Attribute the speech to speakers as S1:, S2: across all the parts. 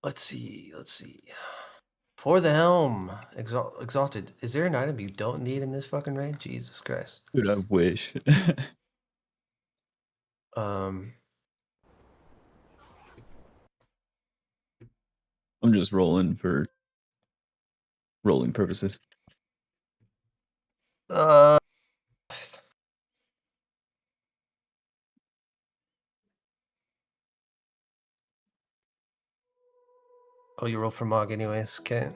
S1: Let's see. Let's see. For the helm, exalted. Is there an item you don't need in this fucking raid? Jesus Christ.
S2: Dude, I wish.
S1: Um,
S2: I'm just rolling for rolling purposes.
S1: uh, oh, you roll for Mog anyways. Okay.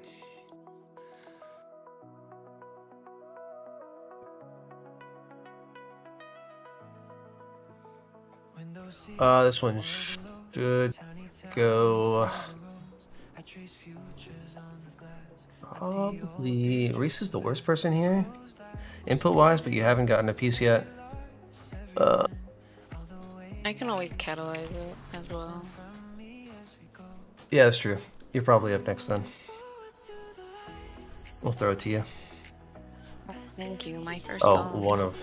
S1: This one should go. Probably Reese is the worst person here, input wise, but you haven't gotten a piece yet.
S3: I can always catalyze it as well.
S1: Yeah, that's true. You're probably up next then. We'll throw it to you.
S3: Thank you, my first
S1: Oh,
S3: ball.
S1: one of.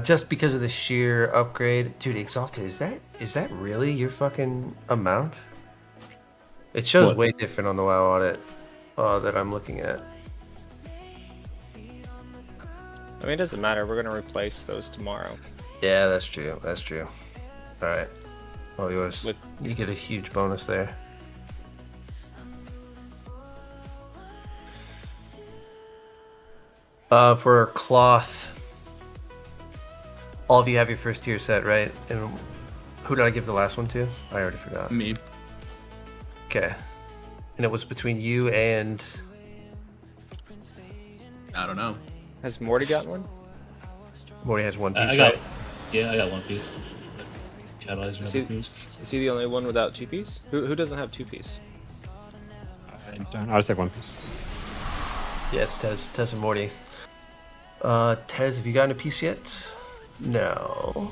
S1: Just because of the sheer upgrade, dude. Exalted, is that really your fucking amount? It shows
S2: What?
S1: way different on the WoW audit that I'm looking at.
S4: I mean, it doesn't matter. We're gonna replace those tomorrow.
S1: Yeah, that's true. That's true. All right. Oh, yours.
S4: With
S1: You get a huge bonus there. For cloth, all of you have your first tier set, right? And who did I give the last one to? I already forgot.
S2: Me.
S1: Okay. And it was between you and...
S2: I don't know.
S4: has Morty gotten one?
S1: Morty has one piece,
S5: I got,
S1: right?
S5: yeah, I got one piece. Catalyze
S4: Is he,
S5: another piece.
S4: is he the only one without two piece? Who doesn't have two piece?
S6: I don't. I just have one piece.
S1: Yeah, it's Tez and Morty. Tez, have you gotten a piece yet? No.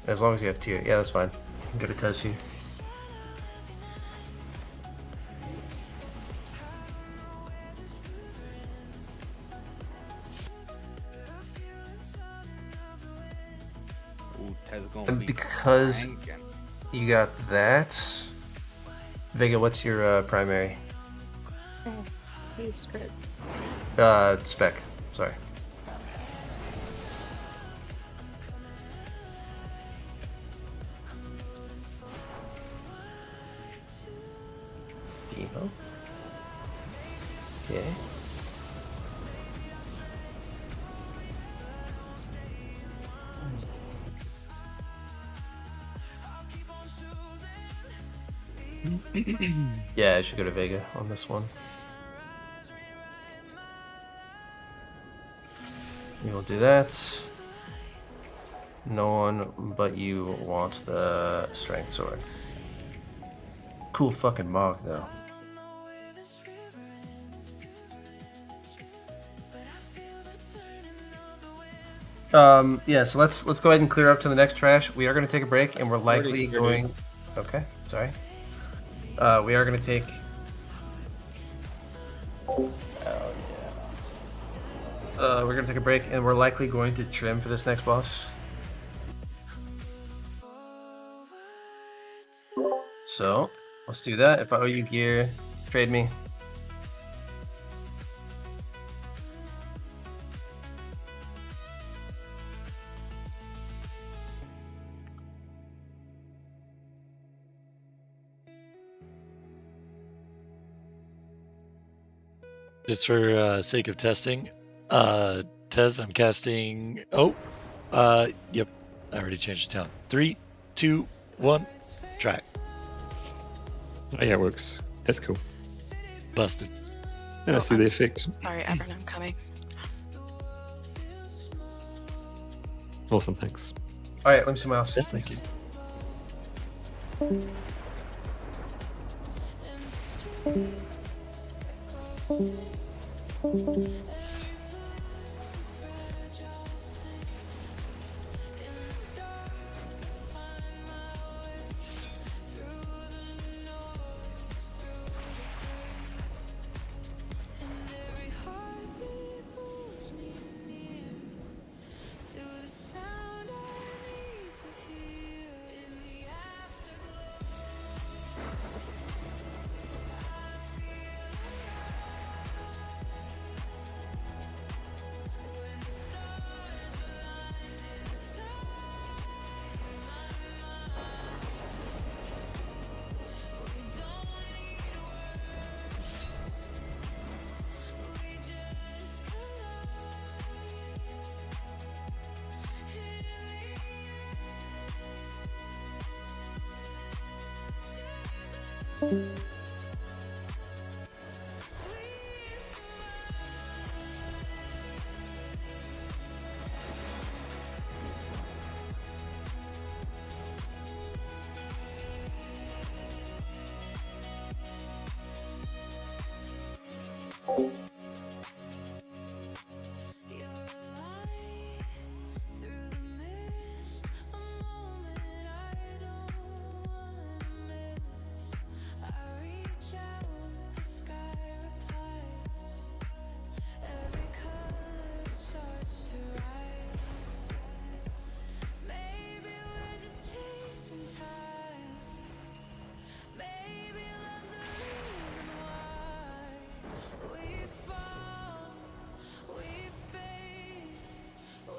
S1: As long as you have tier. Yeah, that's fine. You can go to Tez here.
S7: Ooh, Tez gonna
S1: And
S7: be
S1: because
S7: cranking.
S1: you got that... Vega, what's your primary?
S3: He's script.
S1: Spec. Sorry. Emo. Okay. Yeah, I should go to Vega on this one. We will do that. No one but you wants the strength sword. Cool fucking Mog though. Yeah, so let's go ahead and clear up to the next trash. We are going to take a break, and we're likely
S4: you're
S1: going.
S4: doing-
S1: Okay, sorry. We are going to take. We're going to take a break, and we're likely going to trim for this next boss. So let's do that. If I owe you gear, trade me.
S8: Just for sake of testing, Tez, I'm casting. Oh, yep, I already changed the talent. 3, 2, 1, track.
S6: Oh, yeah, it works. That's cool.
S8: Busted.
S6: Yeah, I see the effect.
S3: Sorry, Evan, I'm coming.
S6: Awesome, thanks.
S1: All right, let me see my options,
S8: Thank
S1: please.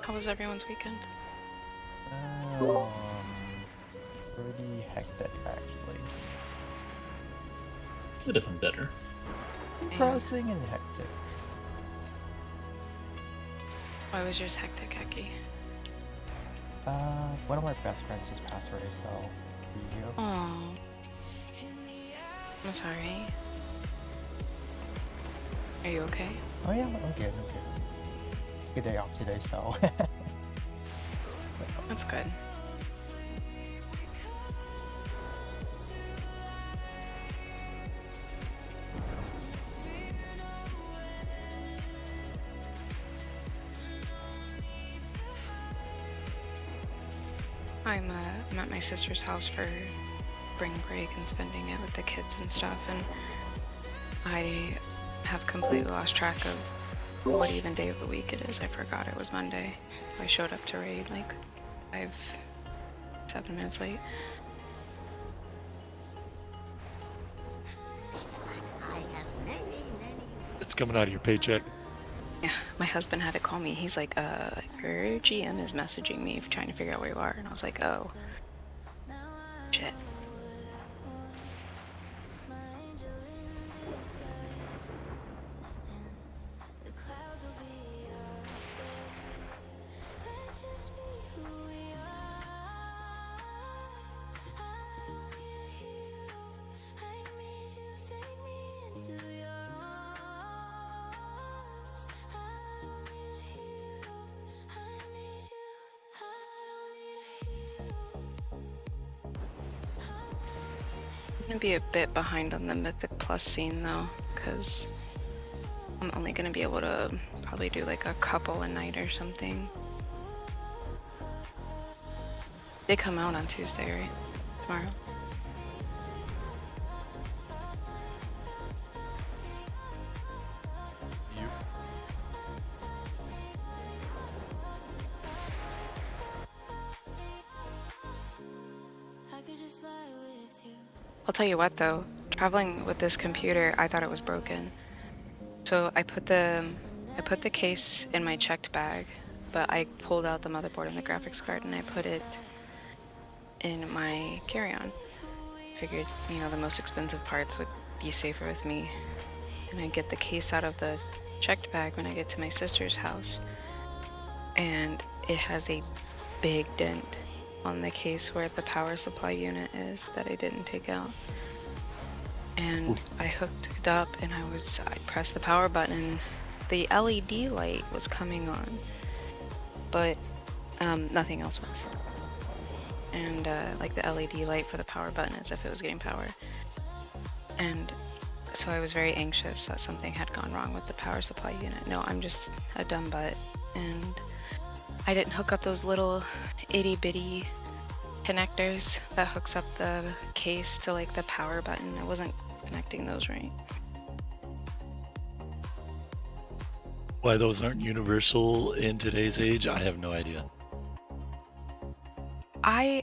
S3: How was everyone's weekend?
S7: Pretty hectic, actually.
S5: Could have been better.
S7: Depressing and hectic.
S3: Why was yours hectic, Aki?
S7: One of my best friends just passed away, so be here.
S3: Oh, I'm sorry. Are you okay?
S7: Oh yeah, I'm good. Took a day off today, so.
S3: That's good. I'm at my sister's house for spring break and spending it with the kids and stuff, and I have completely lost track of what even day of the week it is. I forgot it was Monday. I showed up to raid like 7 minutes late.
S8: It's coming out of your paycheck.
S3: Yeah, my husband had to call me. He's like, your GM is messaging me trying to figure out where you are. And I was like, oh, shit. I'm gonna be a bit behind on the Mythic Plus scene though, because I'm only gonna be able to probably do like a couple a night or something. They come out on Tuesday, right? Tomorrow. I'll tell you what though, traveling with this computer, I thought it was broken. So I put the case in my checked bag, but I pulled out the motherboard and the graphics card and I put it in my carry-on. Figured, you know, the most expensive parts would be safer with me. And I get the case out of the checked bag when I get to my sister's house. And it has a big dent on the case where the power supply unit is that I didn't take out. And I hooked it up and I pressed the power button and the LED light was coming on, but nothing else was. And like the LED light for the power button as if it was getting power. And so I was very anxious that something had gone wrong with the power supply unit. No, I'm just a dumb butt. And I didn't hook up those little itty bitty connectors that hooks up the case to like the power button. I wasn't connecting those right.
S8: Why those aren't universal in today's age, I have no idea.
S3: I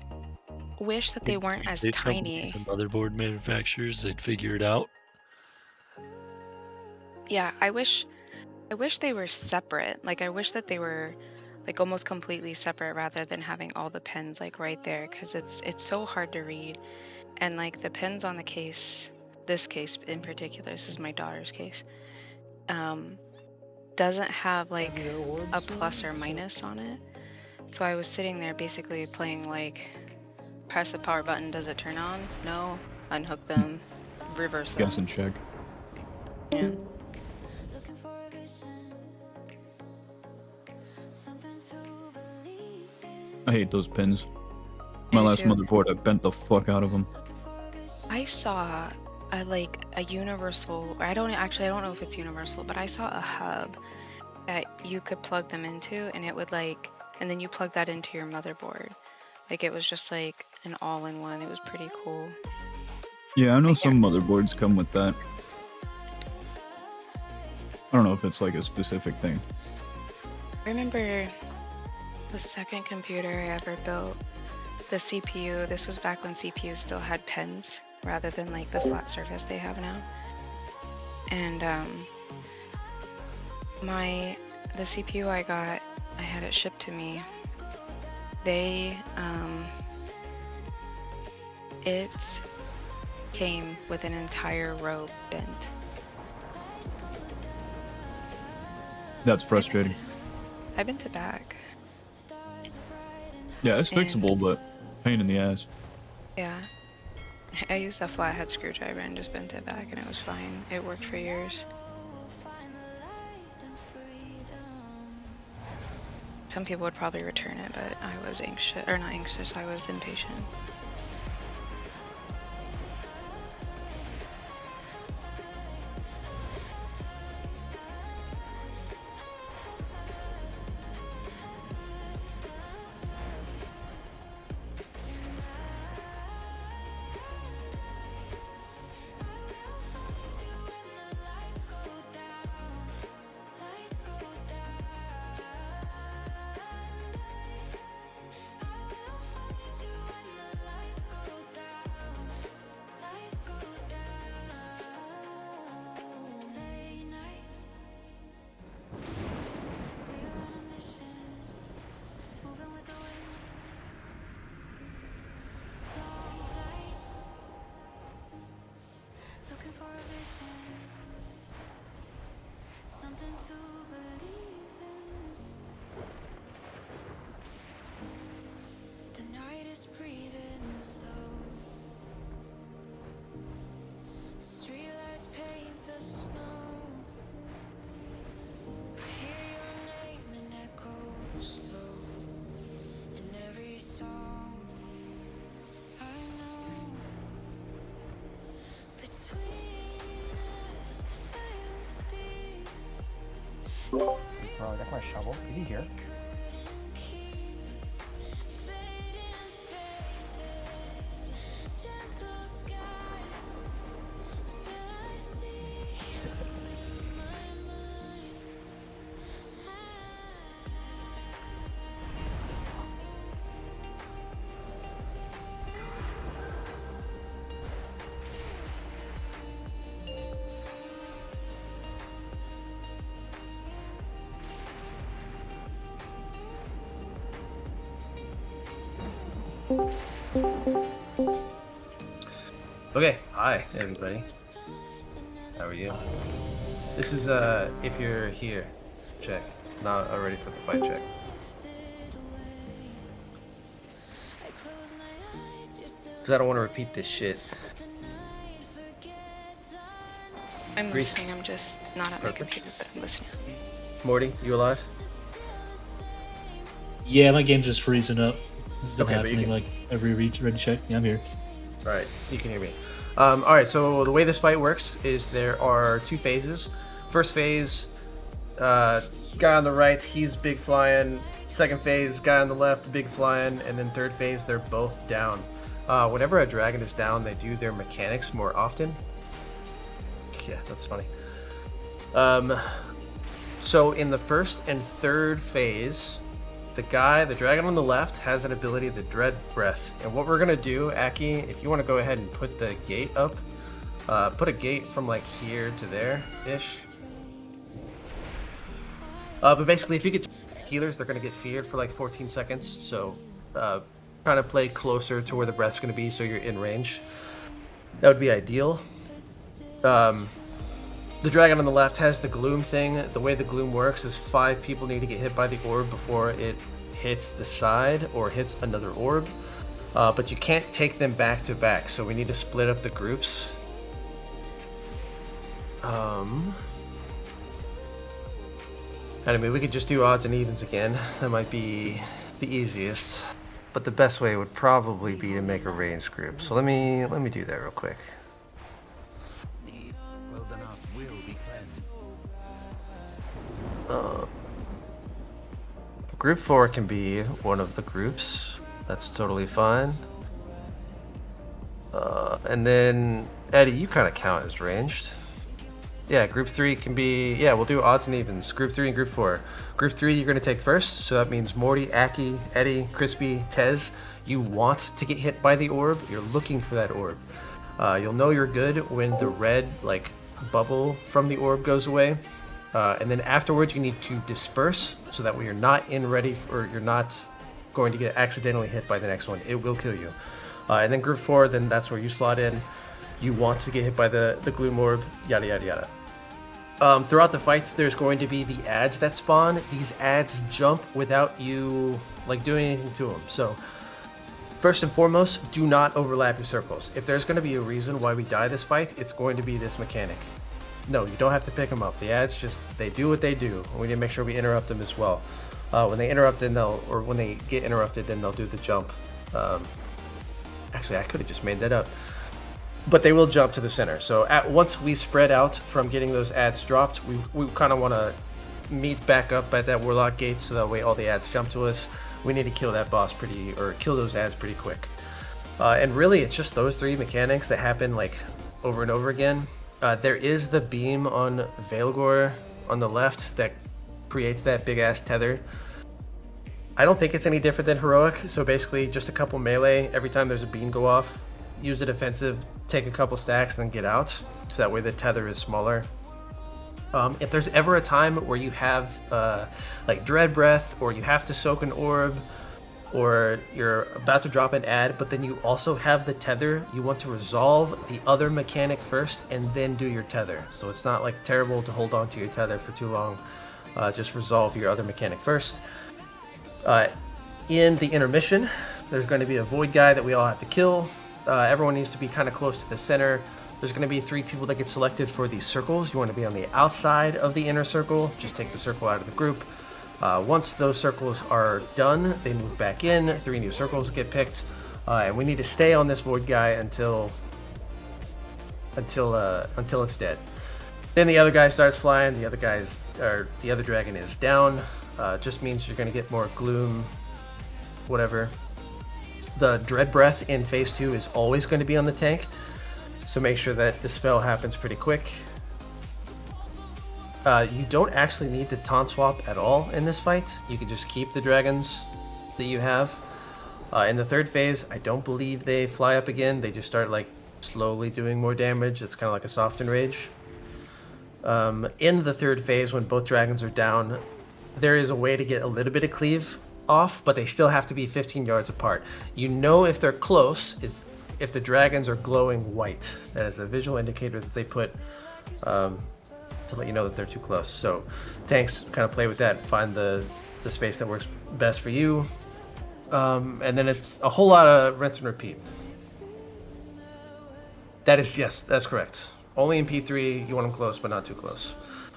S3: wish that they weren't as
S8: These
S3: tiny.
S8: companies and motherboard manufacturers, they'd figure it out.
S3: Yeah, I wish they were separate. Like I wish that they were like almost completely separate rather than having all the pins like right there, because it's so hard to read. And like the pins on the case, this case in particular, this is my daughter's case, doesn't have like a plus or minus on it. So I was sitting there basically playing like, press the power button, does it turn on? No. Unhook them. reverse that.
S2: Guess and check.
S3: Yeah.
S2: I hate those pins. My
S3: Me
S2: last
S3: too.
S2: motherboard, I bent the fuck out of them.
S3: I saw a universal, or I don't know if it's universal, but I saw a hub that you could plug them into, and it would and then you plug that into your motherboard. Like it was just like an all-in-one. It was pretty cool.
S2: Yeah, I know some motherboards come with that. I don't know if it's like a specific thing.
S3: I remember the second computer I ever built, the CPU. This was back when CPUs still had pins rather than like the flat surface they have now. And the CPU I got, I had it shipped to me. It came with an entire row bent.
S2: That's frustrating.
S3: I bent it back.
S2: Yeah, it's
S3: And-
S2: fixable, but pain in the ass.
S3: Yeah. I used a flathead screwdriver and just bent it back, and it was fine. It worked for years. Some people would probably return it, but I was anxious, or not anxious, I was impatient.
S7: Bro, that's my shovel. Is he here?
S1: Okay, hi everybody. How are you? This is if you're here, check. Not already for the fight check. Cause I don't want to repeat this shit.
S3: I'm
S1: Grease.
S3: listening, I'm just not at
S1: Perfect.
S3: my computer, but I'm listening.
S1: Morty, you alive?
S5: Yeah, my game's just freezing up. It's been
S1: Okay, but you
S5: happening
S1: can-
S5: like every ready check. Yeah, I'm here.
S1: All right, you can hear me. All right, so the way this fight works is there are two phases. First phase, guy on the right, he's big flying. Second phase, guy on the left, big flying. And then third phase, they're both down. Whenever a dragon is down, they do their mechanics more often. Yeah, that's funny. So in the first and third phase, the dragon on the left has an ability, the Dread Breath. And what we're gonna do, Aki, if you want to go ahead and put the gate up, put a gate from like here to there-ish. But basically, if you get healers, they're gonna get feared for like 14 seconds. So kind of play closer to where the breath's gonna be, so you're in range. That would be ideal. The dragon on the left has the gloom thing. The way the gloom works is 5 people need to get hit by the orb before it hits the side or hits another orb. But you can't take them back to back, so we need to split up the groups. I mean, we could just do odds and evens again. That might be the easiest. But the best way would probably be to make a ranged group. So let me do that real quick. Group 4 can be one of the groups. That's totally fine. And then Eddie, you kind of count as ranged. Yeah, group 3 can be, yeah, we'll do odds and evens. Group 3 and group 4. Group 3 you're going to take first, so that means Morty, Aki, Eddie, Crispy, Tez. You want to get hit by the orb. You're looking for that orb. You'll know you're good when the red like bubble from the orb goes away. And then afterwards you need to disperse so that way you're not you're not going to get accidentally hit by the next one. It will kill you. And then group 4, then that's where you slot in. You want to get hit by the gloom orb, yada yada yada. Throughout the fight, there's going to be the ads that spawn. These ads jump without you like doing anything to them. So first and foremost, do not overlap your circles. If there's going to be a reason why we die this fight, it's going to be this mechanic. No, you don't have to pick them up. The ads they do what they do. We need to make sure we interrupt them as well. When they interrupt, then when they get interrupted, then they'll do the jump. Actually, I could have just made that up. But they will jump to the center. So once we spread out from getting those ads dropped, we kind of want to meet back up at that Warlock gate so that way all the ads jump to us. We need to kill that boss kill those ads pretty quick. And really, it's just those 3 mechanics that happen like over and over again. There is the beam on Veilgore on the left that creates that big ass tether. I don't think it's any different than Heroic. So basically, just a couple melee every time there's a beam go off. Use the defensive, take a couple stacks, then get out. So that way the tether is smaller. If there's ever a time where you have like Dread Breath, or you have to soak an orb, or you're about to drop an ad, but then you also have the tether, you want to resolve the other mechanic first and then do your tether. So it's not like terrible to hold on to your tether for too long. Just resolve your other mechanic first. In the intermission, there's going to be a void guy that we all have to kill. Everyone needs to be kind of close to the center. There's going to be 3 people that get selected for these circles. You want to be on the outside of the inner circle. Just take the circle out of the group. Once those circles are done, they move back in. 3 new circles get picked. And we need to stay on this void guy until it's dead. Then the other guy starts flying. The other dragon is down. Just means you're going to get more gloom, whatever. The Dread Breath in phase 2 is always going to be on the tank, so make sure that Dispel happens pretty quick. You don't actually need to taunt swap at all in this fight. You can just keep the dragons that you have. In the 3rd phase, I don't believe they fly up again. They just start like slowly doing more damage. It's kind of like a soft enrage. In the 3rd phase, when both dragons are down, there is a way to get a little bit of cleave off, but they still have to be 15 yards apart. You know if they're close is if the dragons are glowing white. That is a visual indicator that they put to let you know that they're too close. So tanks kind of play with that, find the space that works best for you. And then it's a whole lot of rinse and repeat. Yes, that's correct. Only in P3, you want them close, but not too close.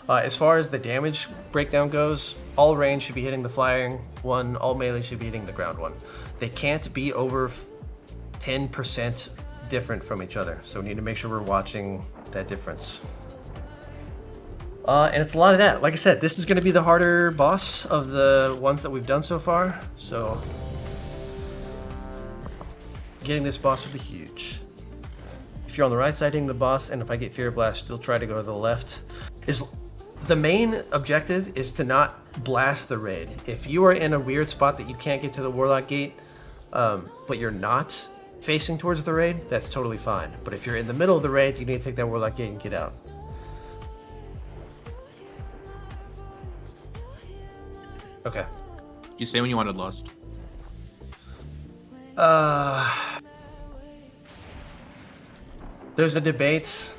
S1: As far as the damage breakdown goes, all range should be hitting the flying one, all melee should be hitting the ground one. They can't be over 10% different from each other, so we need to make sure we're watching that difference. And it's a lot of that. Like I said, this is going to be the harder boss of the ones that we've done so far, so getting this boss would be huge. If you're on the right side hitting the boss, and if I get Fear Blast, still try to go to the left. The main objective is to not blast the raid. If you are in a weird spot that you can't get to the Warlock gate, but you're not facing towards the raid, that's totally fine. But if you're in the middle of the raid, you need to take that Warlock gate and get out. Okay.
S9: You say when you wanted Lost.
S1: There's a debate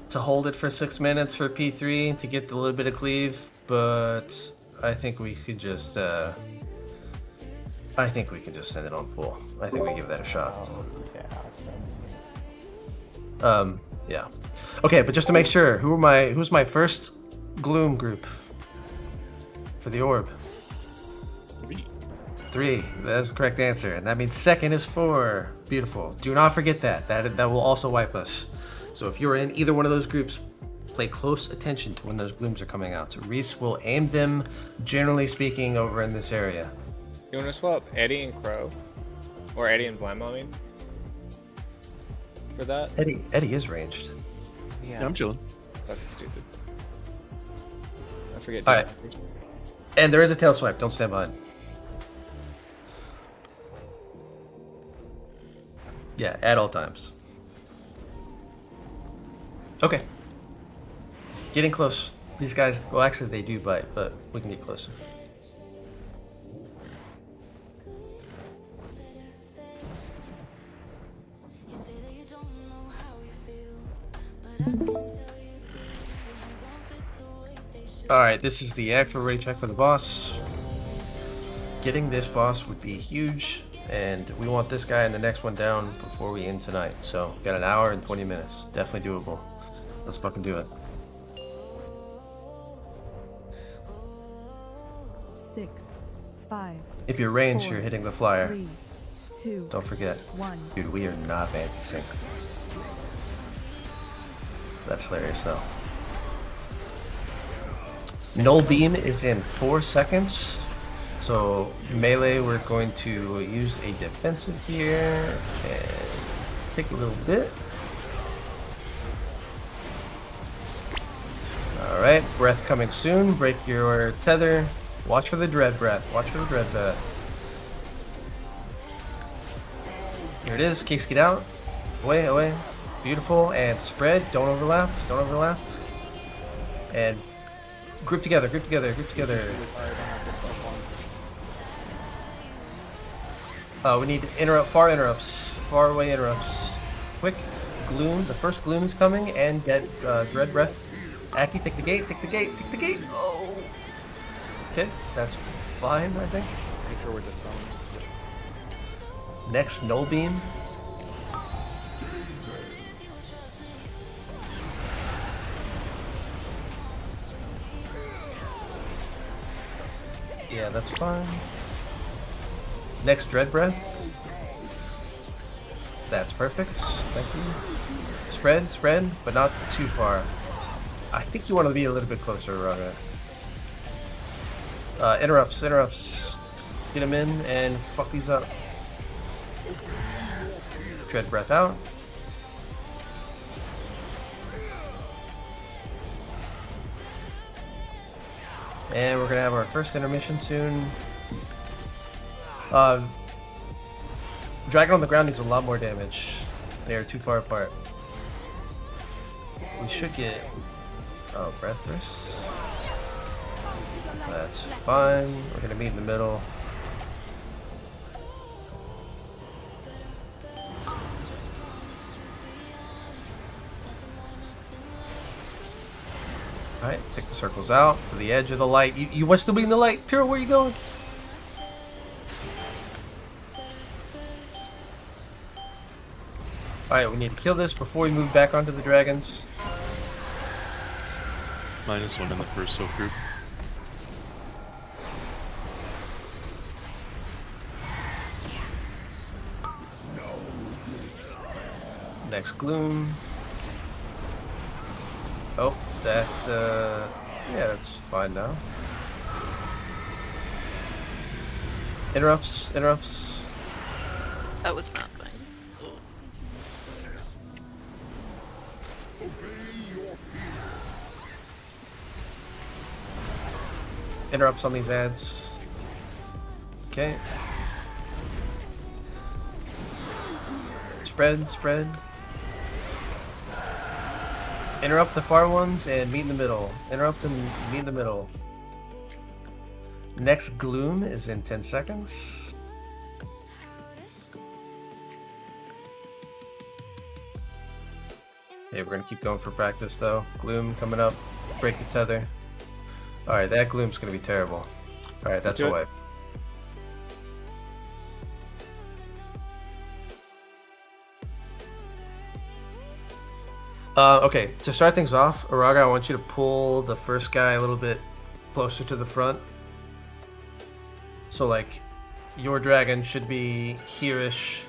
S1: to hold it for 6 minutes for P3 to get the little bit of cleave, but I think we could just send it on pool. I think we give that a shot.
S7: Yeah, sounds good.
S1: Yeah. Okay, but just to make sure, who's my first gloom group for the orb? 3. That's the correct answer, and that means second is 4. Beautiful. Do not forget that. That will also wipe us. So if you're in either one of those groups, pay close attention to when those glooms are coming out. So Reese will aim them, generally speaking, over in this area.
S4: You want to swap Eddie and Crow? Or Eddie and Blammo, I mean? For that?
S1: Eddie is ranged.
S9: Yeah, I'm chilling.
S4: Fucking stupid. I forget.
S1: All right. And there is a tail swipe. Don't stand behind. Yeah, at all times. Okay. Getting close. These guys, well, actually, they do bite, but we can get closer. Alright, this is the actual ready check for the boss. Getting this boss would be huge, and we want this guy and the next one down before we end tonight. So, got an hour and 20 minutes. Definitely doable. Let's fucking do it.
S10: 6, 5.
S1: If you're ranged,
S10: 4,
S1: you're hitting the flyer.
S10: 3, 2.
S1: Don't forget.
S10: 1.
S1: Dude, we are not anti-sync. That's hilarious, though. Null Beam is in 4 seconds. So, melee, we're going to use a defensive here and take a little bit. Alright, breath coming soon. Break your tether. Watch for the dread breath. Watch for the dread breath. Here it is. Kicks it out. Away, away. Beautiful. And spread. Don't overlap. Don't overlap. And group together, group together, group together. We need far interrupts. Far away interrupts. Quick. Gloom. The first gloom is coming. And get dread breath. Aki, take the gate, take the gate, take the gate. Oh. Okay, that's fine, I think.
S7: Make sure we're dispelling.
S1: Next, null beam. Yeah, that's fine. Next, dread breath. That's perfect. Thank you. Spread, spread, but not too far. I think you want to be a little bit closer, Raga. Interrupts, interrupts. Get them in and fuck these up. Dread breath out. And we're gonna have our first intermission soon. Dragon on the ground needs a lot more damage. They are too far apart. We should get breath first. That's fine. We're gonna meet in the middle. Alright, take the circles out to the edge of the light. You want to be in the light? Pure, where are you going? Alright, we need to kill this before we move back onto the dragons.
S9: -1 in the first soap group.
S1: Next gloom. Oh, that's yeah, that's fine now. Interrupts, interrupts.
S3: That was not fine.
S1: Interrupts on these ads. Okay. Spread, spread. Interrupt the far ones and meet in the middle. Interrupt and meet in the middle. Next gloom is in 10 seconds. Okay, we're gonna keep going for practice though. Gloom coming up. Break the tether. Alright, that gloom's gonna be terrible. Alright, that's a wipe. Okay, to start things off, Araga, I want you to pull the first guy a little bit closer to the front. So, like, your dragon should be here-ish.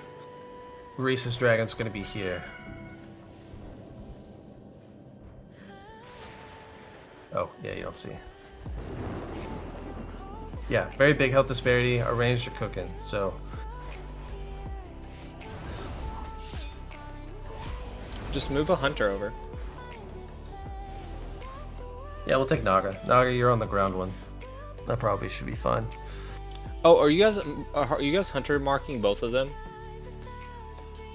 S1: Reese's dragon's gonna be here. Oh, yeah, you don't see. Yeah, very big health disparity. Our range are cooking, so...
S4: Just move a hunter over.
S1: Yeah, we'll take Naga. Naga, you're on the ground one. That probably should be fine.
S4: Oh, are you guys hunter marking both of them?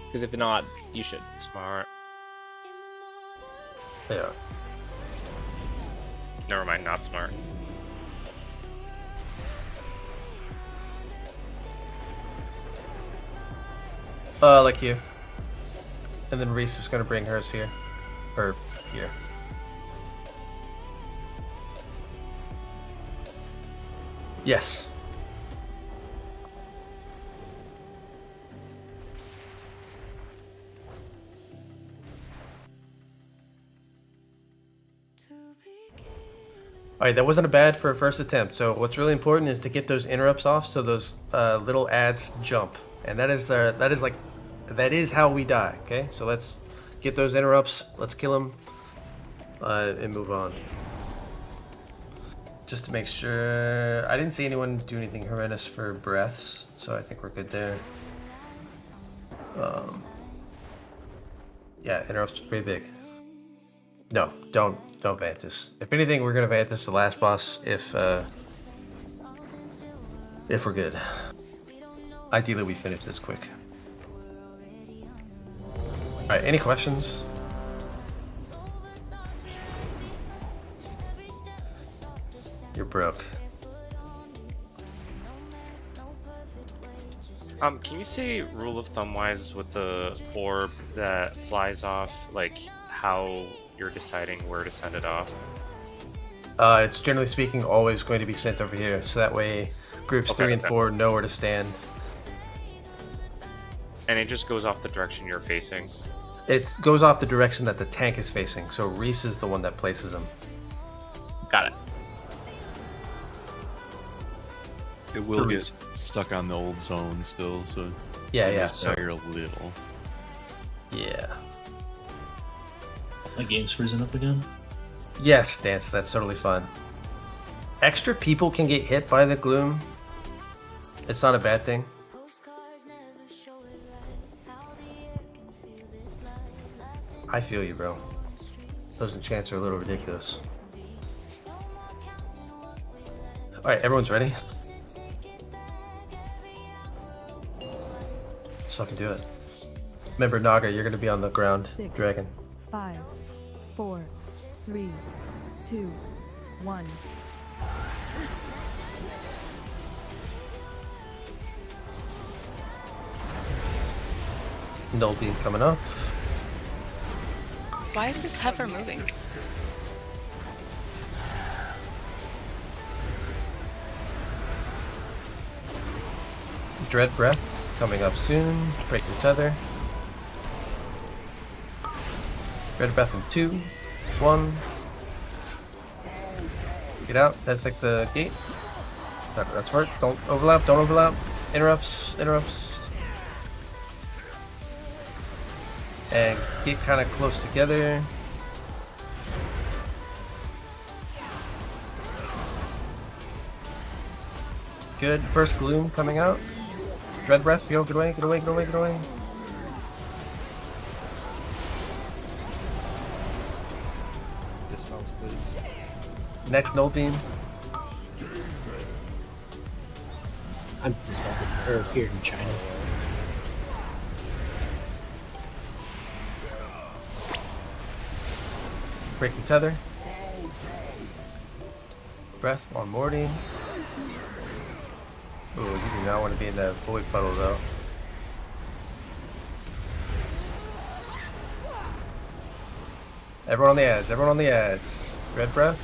S4: Because if not, you should.
S11: Smart.
S1: Yeah.
S11: Never mind, not smart.
S1: Like here. And then Reese is gonna bring hers here. Or here. Yes. Alright, that wasn't a bad for a first attempt. So what's really important is to get those interrupts off so those little ads jump. And that is how we die, okay? So let's get those interrupts, let's kill them, and move on. Just to make sure, I didn't see anyone do anything horrendous for breaths, so I think we're good there. Yeah, interrupts pretty big. No, don't Vantis. If anything, we're gonna Vantis the last boss if we're good. Ideally, we finish this quick. All right, any questions? You're broke.
S11: Can you say rule of thumb wise with the orb that flies off, like how you're deciding where to send it off?
S1: It's generally speaking always going to be sent over here, so that way groups
S11: Okay,
S1: 3 and 4 know where to stand.
S11: And it just goes off the direction you're facing.
S1: It goes off the direction that the tank is facing, so Reese is the one that places them.
S11: Got it.
S9: It will get stuck on the old zone still, so
S1: Yeah.
S9: stagger a little.
S1: Yeah.
S5: My game's freezing up again.
S1: Yes, Dance, that's totally fine. Extra people can get hit by the gloom. It's not a bad thing. I feel you, bro. Those enchants are a little ridiculous. Alright, everyone's ready? Let's fucking do it. Remember, Naga, you're gonna be on the ground.
S10: 6,
S1: Dragon.
S10: 5, 4, 3, 2, 1.
S1: Null Beam coming up.
S3: Why is this heifer moving?
S1: Dread Breath coming up soon. Break your tether. Dread Breath in 2, 1. Get out. That's like the gate. That's right. Don't overlap. Don't overlap. Interrupts. And get kind of close together. Good. First Gloom coming out. Dread Breath. Get away.
S7: Dispels, please.
S1: Next Null Beam.
S7: I'm dispelled here in China.
S1: Breaking tether. Breath on Morty. Ooh, you do not want to be in that void puddle though. Everyone on the ads. Red Breath.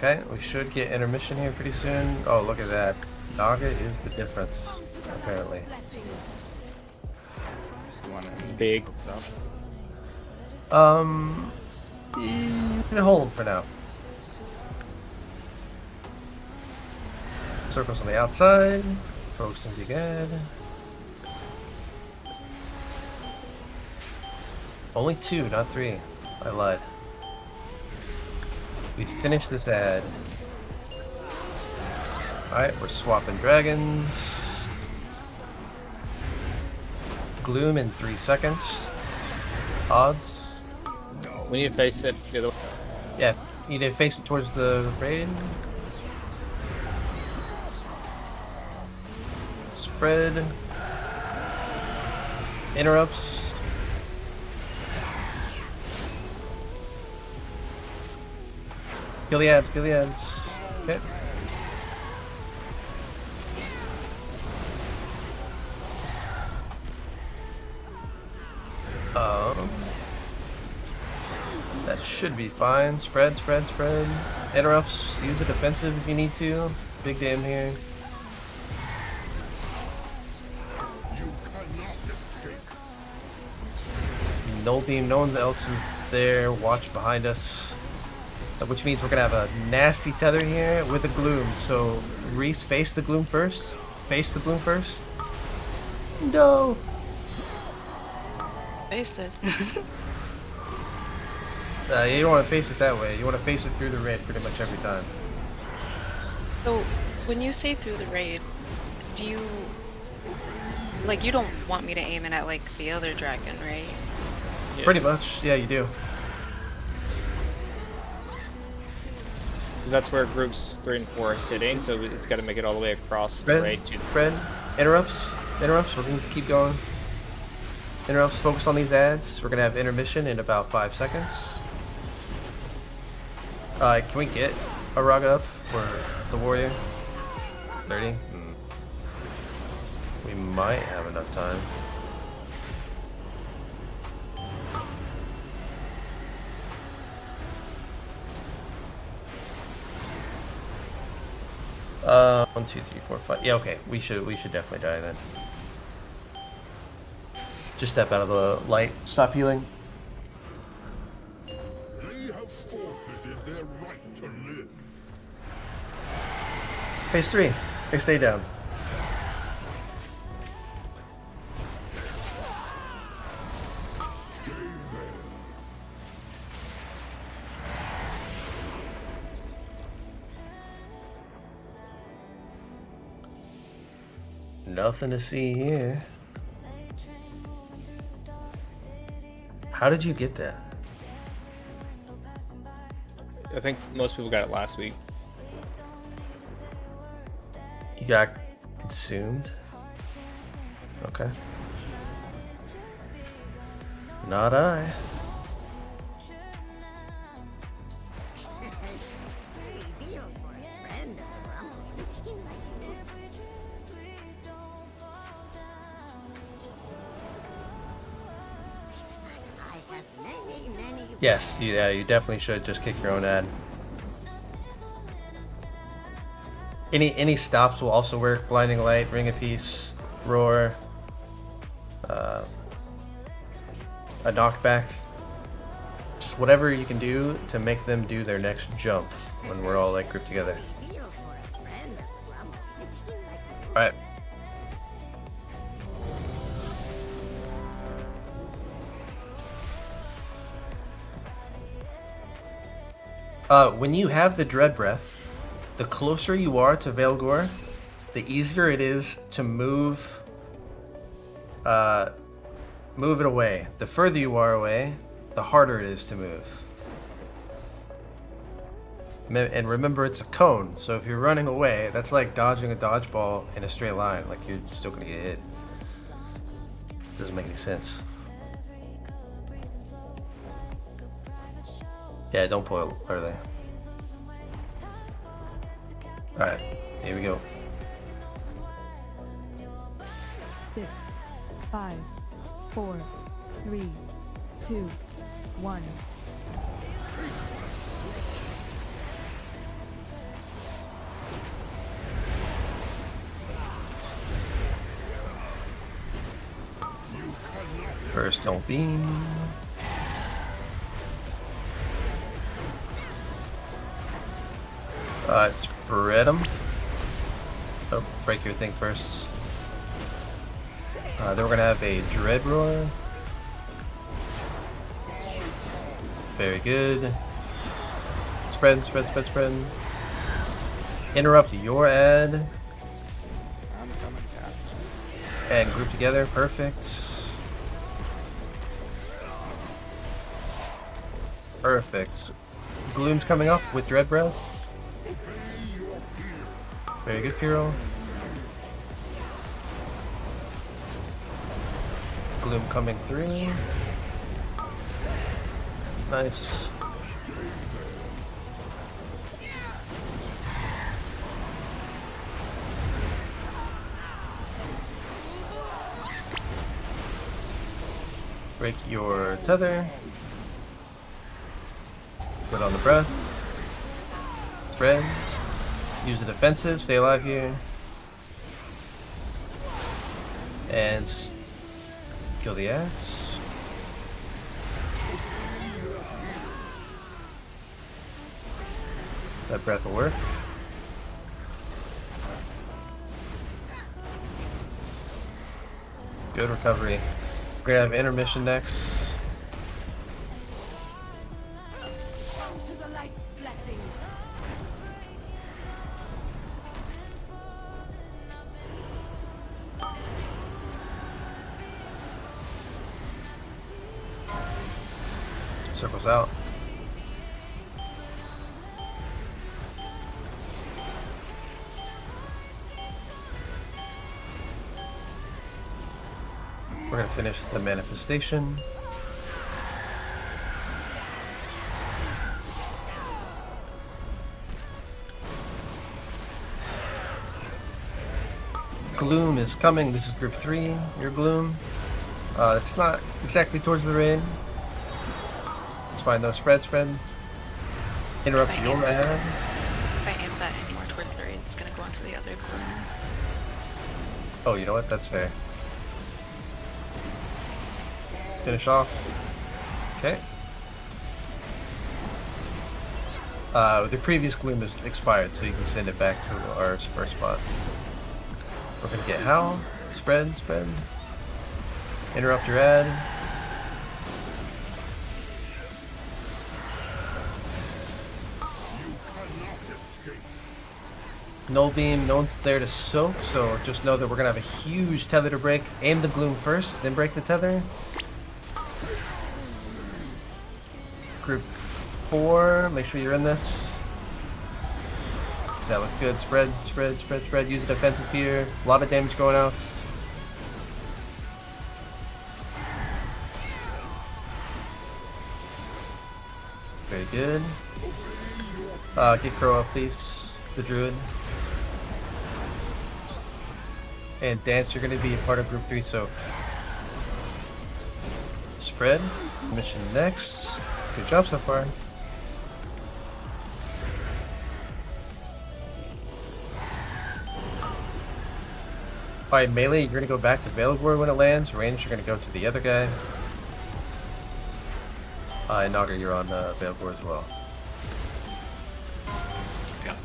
S1: Okay, we should get intermission here pretty soon. Oh, look at that. Naga is the difference, apparently.
S11: You want to
S4: Big.
S1: You can hold him for now. Circles on the outside. Focus on big ad. Only 2, not 3. I lied. We finished this ad. Alright, we're swapping dragons. Gloom in 3 seconds. Odds.
S4: We need to face it the other way.
S1: Yeah, you need to face it towards the raid. Spread. Interrupts. Kill the ads, kill the ads. Okay. That should be fine. Spread, spread, spread. Interrupts. Use the defensive if you need to. Big damn here. No beam. No one else is there. Watch behind us. Which means we're gonna have a nasty tether here with a gloom. So Reese, face the gloom first. Face the gloom first. No.
S3: Faced it.
S1: You don't want to face it that way. You want to face it through the raid pretty much every time.
S3: So, when you say through the raid, do you... Like, you don't want me to aim it at, like, the other dragon, right?
S4: Yeah.
S1: Pretty much. Yeah, you do.
S4: Because that's where groups 3 and 4 are sitting, so it's got to make it all the way across the
S1: Spread.
S4: raid to
S1: Spread. Interrupts. Interrupts. We're going to keep going. Interrupts. Focus on these ads. We're going to have intermission in about 5 seconds. Can we get a rug up for the warrior? 30? We might have enough time. One, 2, 3, 4, 5. Yeah, okay. We should definitely die then. Just step out of the light. Stop healing. Phase 3. They stay down. Nothing to see here. How did you get that?
S4: I think most people got it last week.
S1: You got consumed? Okay. Not I. Yes, yeah, you definitely should just kick your own ad. Any stops will also work. Blinding Light, Ring of Peace, Roar, a knockback. Just whatever you can do to make them do their next jump when we're all like grouped together. Alright. When you have the Dread Breath, the closer you are to Veilgore, the easier it is to move it away. The further you are away, the harder it is to move. And remember, it's a cone, so if you're running away, that's like dodging a dodgeball in a straight line. Like, you're still gonna get hit. Doesn't make any sense. Yeah, don't pull early. Alright, here we go.
S10: 6, 5, 4, 3, 2, 1.
S1: First, don't beam. Spread them. Oh, break your thing first. Then we're gonna have a Dread Roar. Very good. Spread, spread, spread, spread. Interrupt your ad.
S7: I'm coming, Cap.
S1: And group together. Perfect. Perfect. Gloom's coming up with Dread Breath. Very good, Piro. Gloom coming through. Nice. Break your tether. Put on the breath. Spread. Use the defensive. Stay alive here. And kill the axe. That breath will work. Good recovery. We're gonna have intermission next. Circles out. We're gonna finish the manifestation. Gloom is coming. This is group 3. Your Gloom. It's not exactly towards the raid. It's fine though. Spread, spread. Interrupt your ad.
S3: If I aim that any more towards the raid, it's gonna go onto the other Gloom.
S1: Oh, you know what? That's fair. Finish off. Okay. The previous Gloom is expired, so you can send it back to our first spot. We're gonna get Howl. Spread, spread. Interrupt your ad. Null beam, no one's there to soak, so just know that we're gonna have a huge tether to break. Aim the Gloom first, then break the tether. Group 4, make sure you're in this. That looks good. Spread, spread, spread, spread. Use defensive here. A lot of damage going out. Very good. Get Crow up, please. The Druid. And Dance, you're going to be a part of Group 3, so spread. Mission next. Good job so far. Alright, melee, you're going to go back to Veilgore when it lands. Range, you're going to go to the other guy. And Naga, you're on Veilgore as well.
S6: Yeah.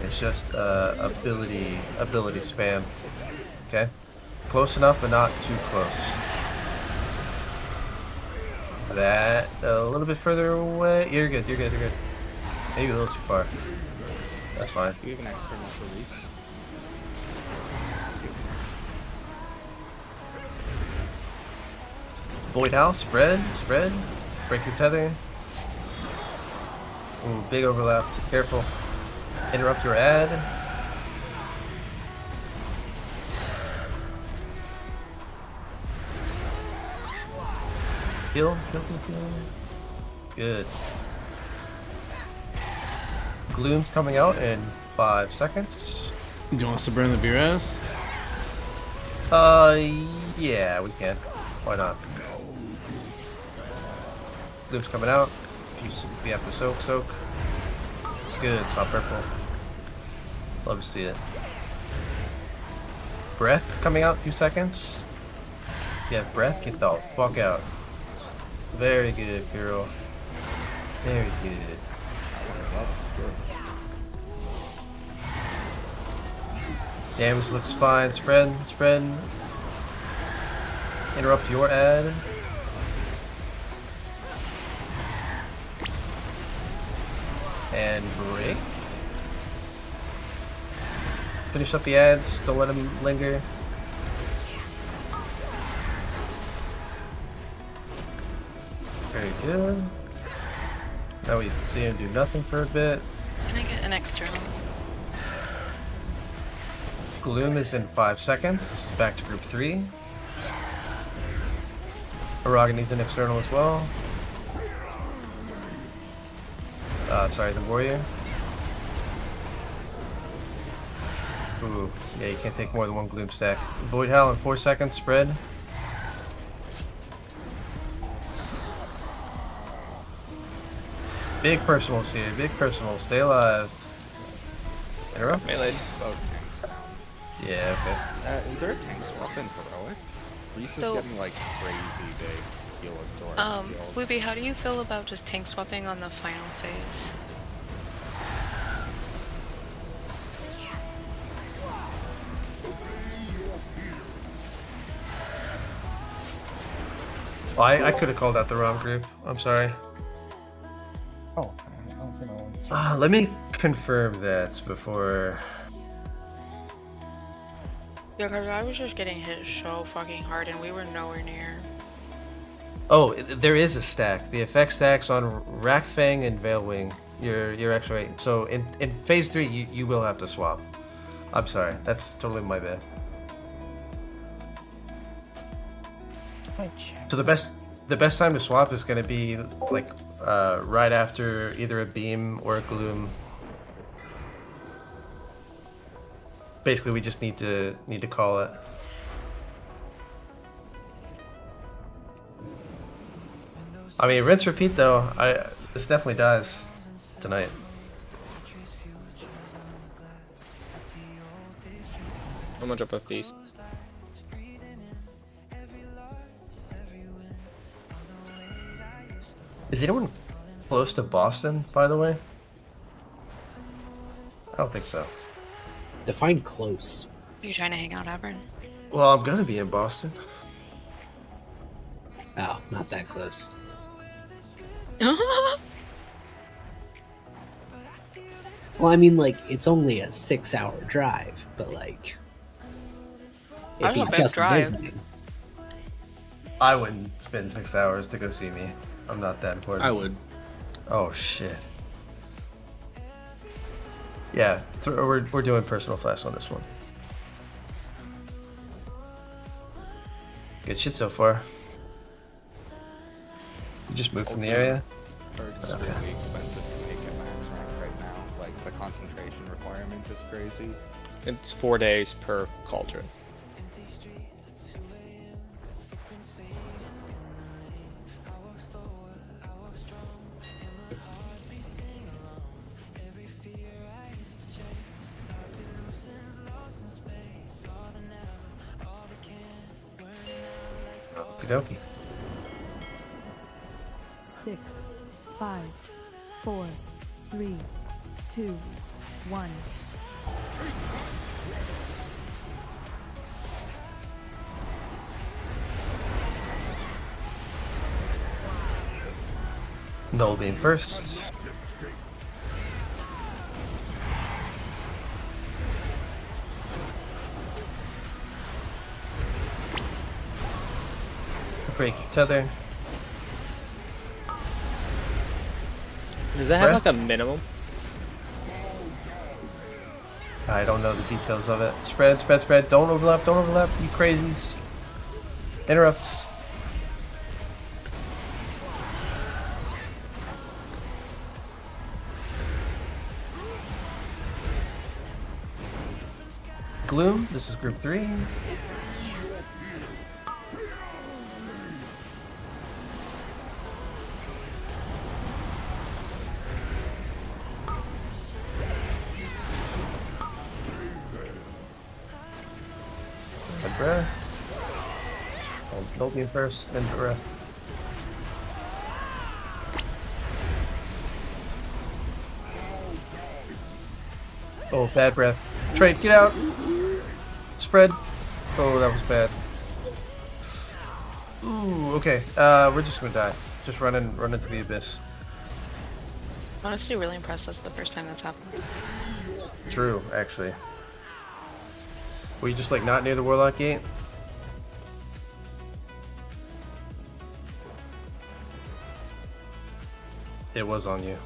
S1: It's just ability spam. Okay? Close enough, but not too close. That a little bit further away. You're good, you're good, you're good. Maybe a little too far. That's fine.
S7: You have an external release.
S1: Void House, spread, spread. Break your tether. Ooh, big overlap. Careful. Interrupt your ad. Kill, kill, kill, kill. Good. Gloom's coming out in 5 seconds.
S12: Do you want us to burn the beer ass?
S1: Yeah, we can. Why not? Gloom's coming out. If you have to soak, soak. Good, it's not purple. Love to see it. breath coming out, 2 seconds. If you have breath, get the fuck out. Very good, girl. Very good. Damage looks fine. Spread. Interrupt your ad. And break. Finish up the ads. Don't let them linger. Very good. Now we see him do nothing for a bit.
S3: Can I get an external?
S1: Gloom is in 5 seconds. This is back to group 3. Araga needs an external as well. Sorry, the warrior. Ooh, yeah, you can't take more than 1 gloom stack. Void Howl in 4 seconds, spread. Big personals here, big personals. Stay alive. Interrupt.
S4: Melee.
S13: So tanks down.
S1: Yeah, okay.
S13: Is there a tank swap in heroic? Reese is
S3: So-
S13: getting like crazy big heal absorb. heals.
S3: Luby, how do you feel about just tank swapping on the final phase?
S1: I could have called out the wrong group. I'm sorry.
S7: Oh, I don't think I want
S1: Let me confirm that before.
S3: Yeah, because I was just getting hit so fucking hard and we were nowhere near.
S1: Oh, there is a stack. The effect stacks on Rackfang and Veilwing. You're actually right. So in phase 3, you will have to swap. I'm sorry. That's totally my bad. So the best time to swap is going to be like right after either a beam or a gloom. Basically, we just need to call it. I mean, rinse repeat though. This definitely dies tonight.
S4: I'm gonna drop a feast.
S1: Is anyone close to Boston, by the way? I don't think so.
S14: Define close.
S3: Are you trying to hang out, Avern?
S1: Well, I'm gonna be in Boston.
S14: Oh, not that close. Well, I mean, like, it's only a 6-hour drive, but like, if
S3: I'm
S14: he's
S3: a big
S14: just
S3: drive.
S14: visiting.
S1: I wouldn't spend 6 hours to go see me. I'm not that important.
S12: I would.
S1: Oh shit. Yeah, we're doing personal flash on this one. Good shit so far. You just moved from the area?
S13: Heard it's
S1: Okay.
S13: really expensive to make it max rank right now. Like the concentration requirement is crazy.
S4: It's 4 days per cauldron.
S1: Okey-dokey.
S10: 6, 5, 4, 3, 2, 1.
S1: Null beam first. Break tether.
S4: Does that have
S1: Breath?
S4: like a minimum?
S1: I don't know the details of it. Spread. Don't overlap, you crazies. Interrupts. Gloom, this is group 3. breath. Null beam first, then breath. Oh, bad breath. Trade, get out! Spread. Oh, that was bad. Ooh, okay. We're just gonna die. Just run into the abyss.
S3: Honestly, really impressed. That's the first time that's happened.
S1: True, actually. Were you just like not near the Warlock Gate? It was on you.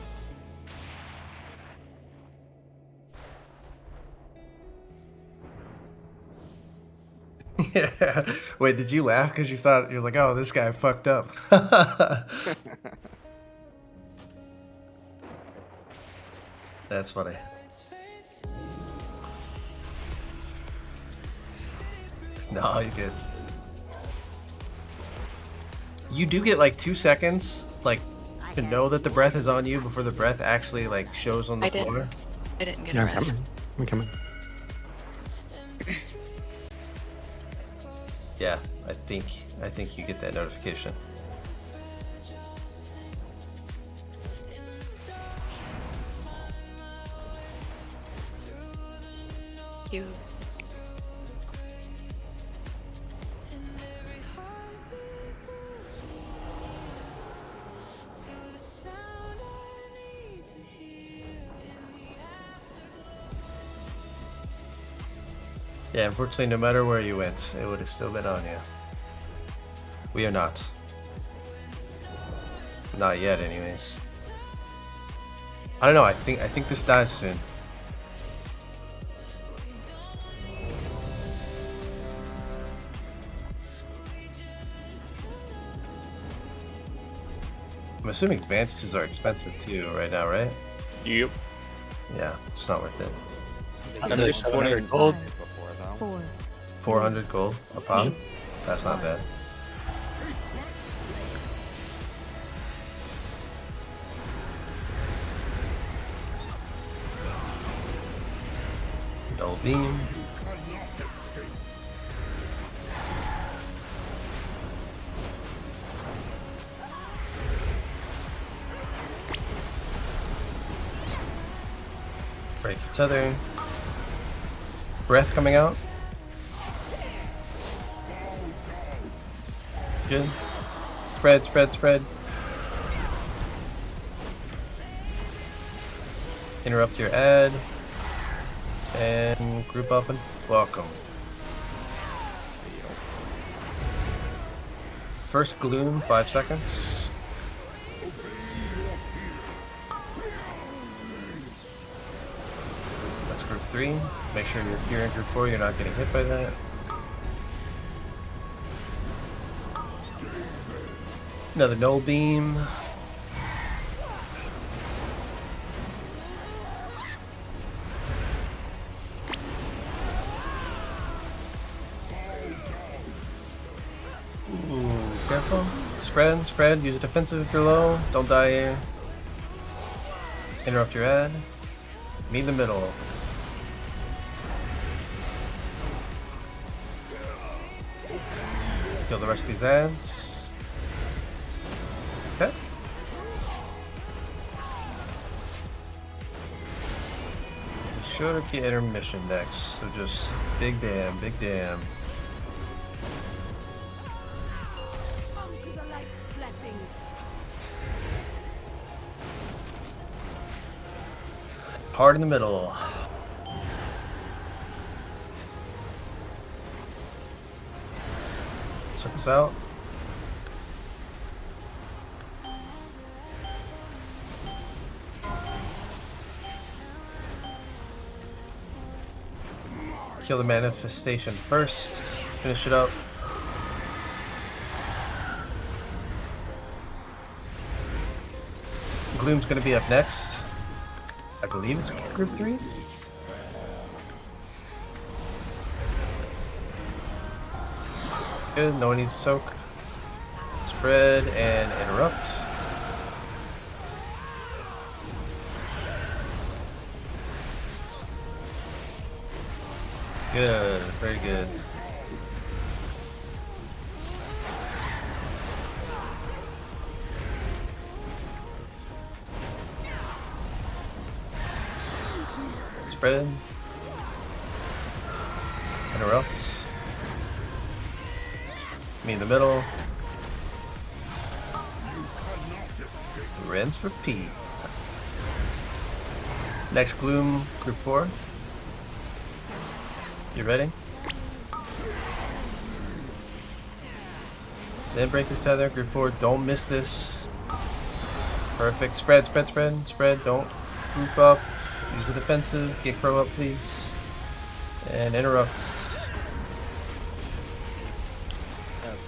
S1: Yeah. Wait, did you laugh because you thought you're like, oh, this guy fucked up? That's funny. No, you're good. You do get like 2 seconds, like, to know that the breath is on you before the breath actually like shows on the floor.
S3: I didn't get
S6: Yeah,
S3: a
S6: I'm
S3: rest.
S6: coming. I'm coming.
S1: Yeah, I think you get that notification.
S3: You.
S1: Yeah, unfortunately, no matter where you went, it would have still been on you. We are not. Not yet, anyways. I don't know. I think this dies soon. I'm assuming advances are expensive too right now, right?
S4: Yep.
S1: Yeah, it's not worth it.
S8: Another 700 gold.
S13: Before though.
S10: 4,
S1: 400 gold a pop? That's not bad. Double beam. Break your tether. Breath coming out. Good. Spread, spread, spread. Interrupt your ad. And group up and fuck them. First gloom, 5 seconds. That's group 3. Make sure if you're in group 4, you're not getting hit by that. Another null beam. Ooh, careful. Spread, spread. Use a defensive if you're low. Don't die here. Interrupt your ad. Meet in the middle. Kill the rest of these ads. Okay. Should get intermission next, so just big damn, big damn. Hard in the middle. Circles out. Kill the manifestation first. Finish it up. Gloom's gonna be up next. I believe it's group 3. Good, no one needs to soak. Spread and interrupt. Good, very good. Spread. Interrupt. Me in the middle. Rinse, repeat. Next Gloom, group 4. You ready? Then break the tether, group 4. Don't miss this. Perfect. Spread, spread, spread, spread. Don't group up. Use the defensive. Get crow up, please. And interrupt.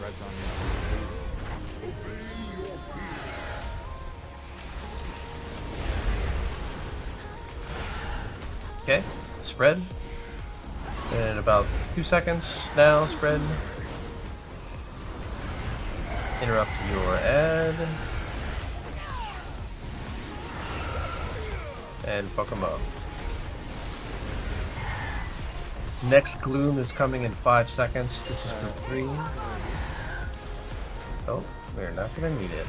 S13: Red zone.
S1: Okay, spread. In about 2 seconds now, spread. Interrupt your ad. And fuck them up. Next Gloom is coming in 5 seconds. This is group 3. Oh, we're not gonna need it.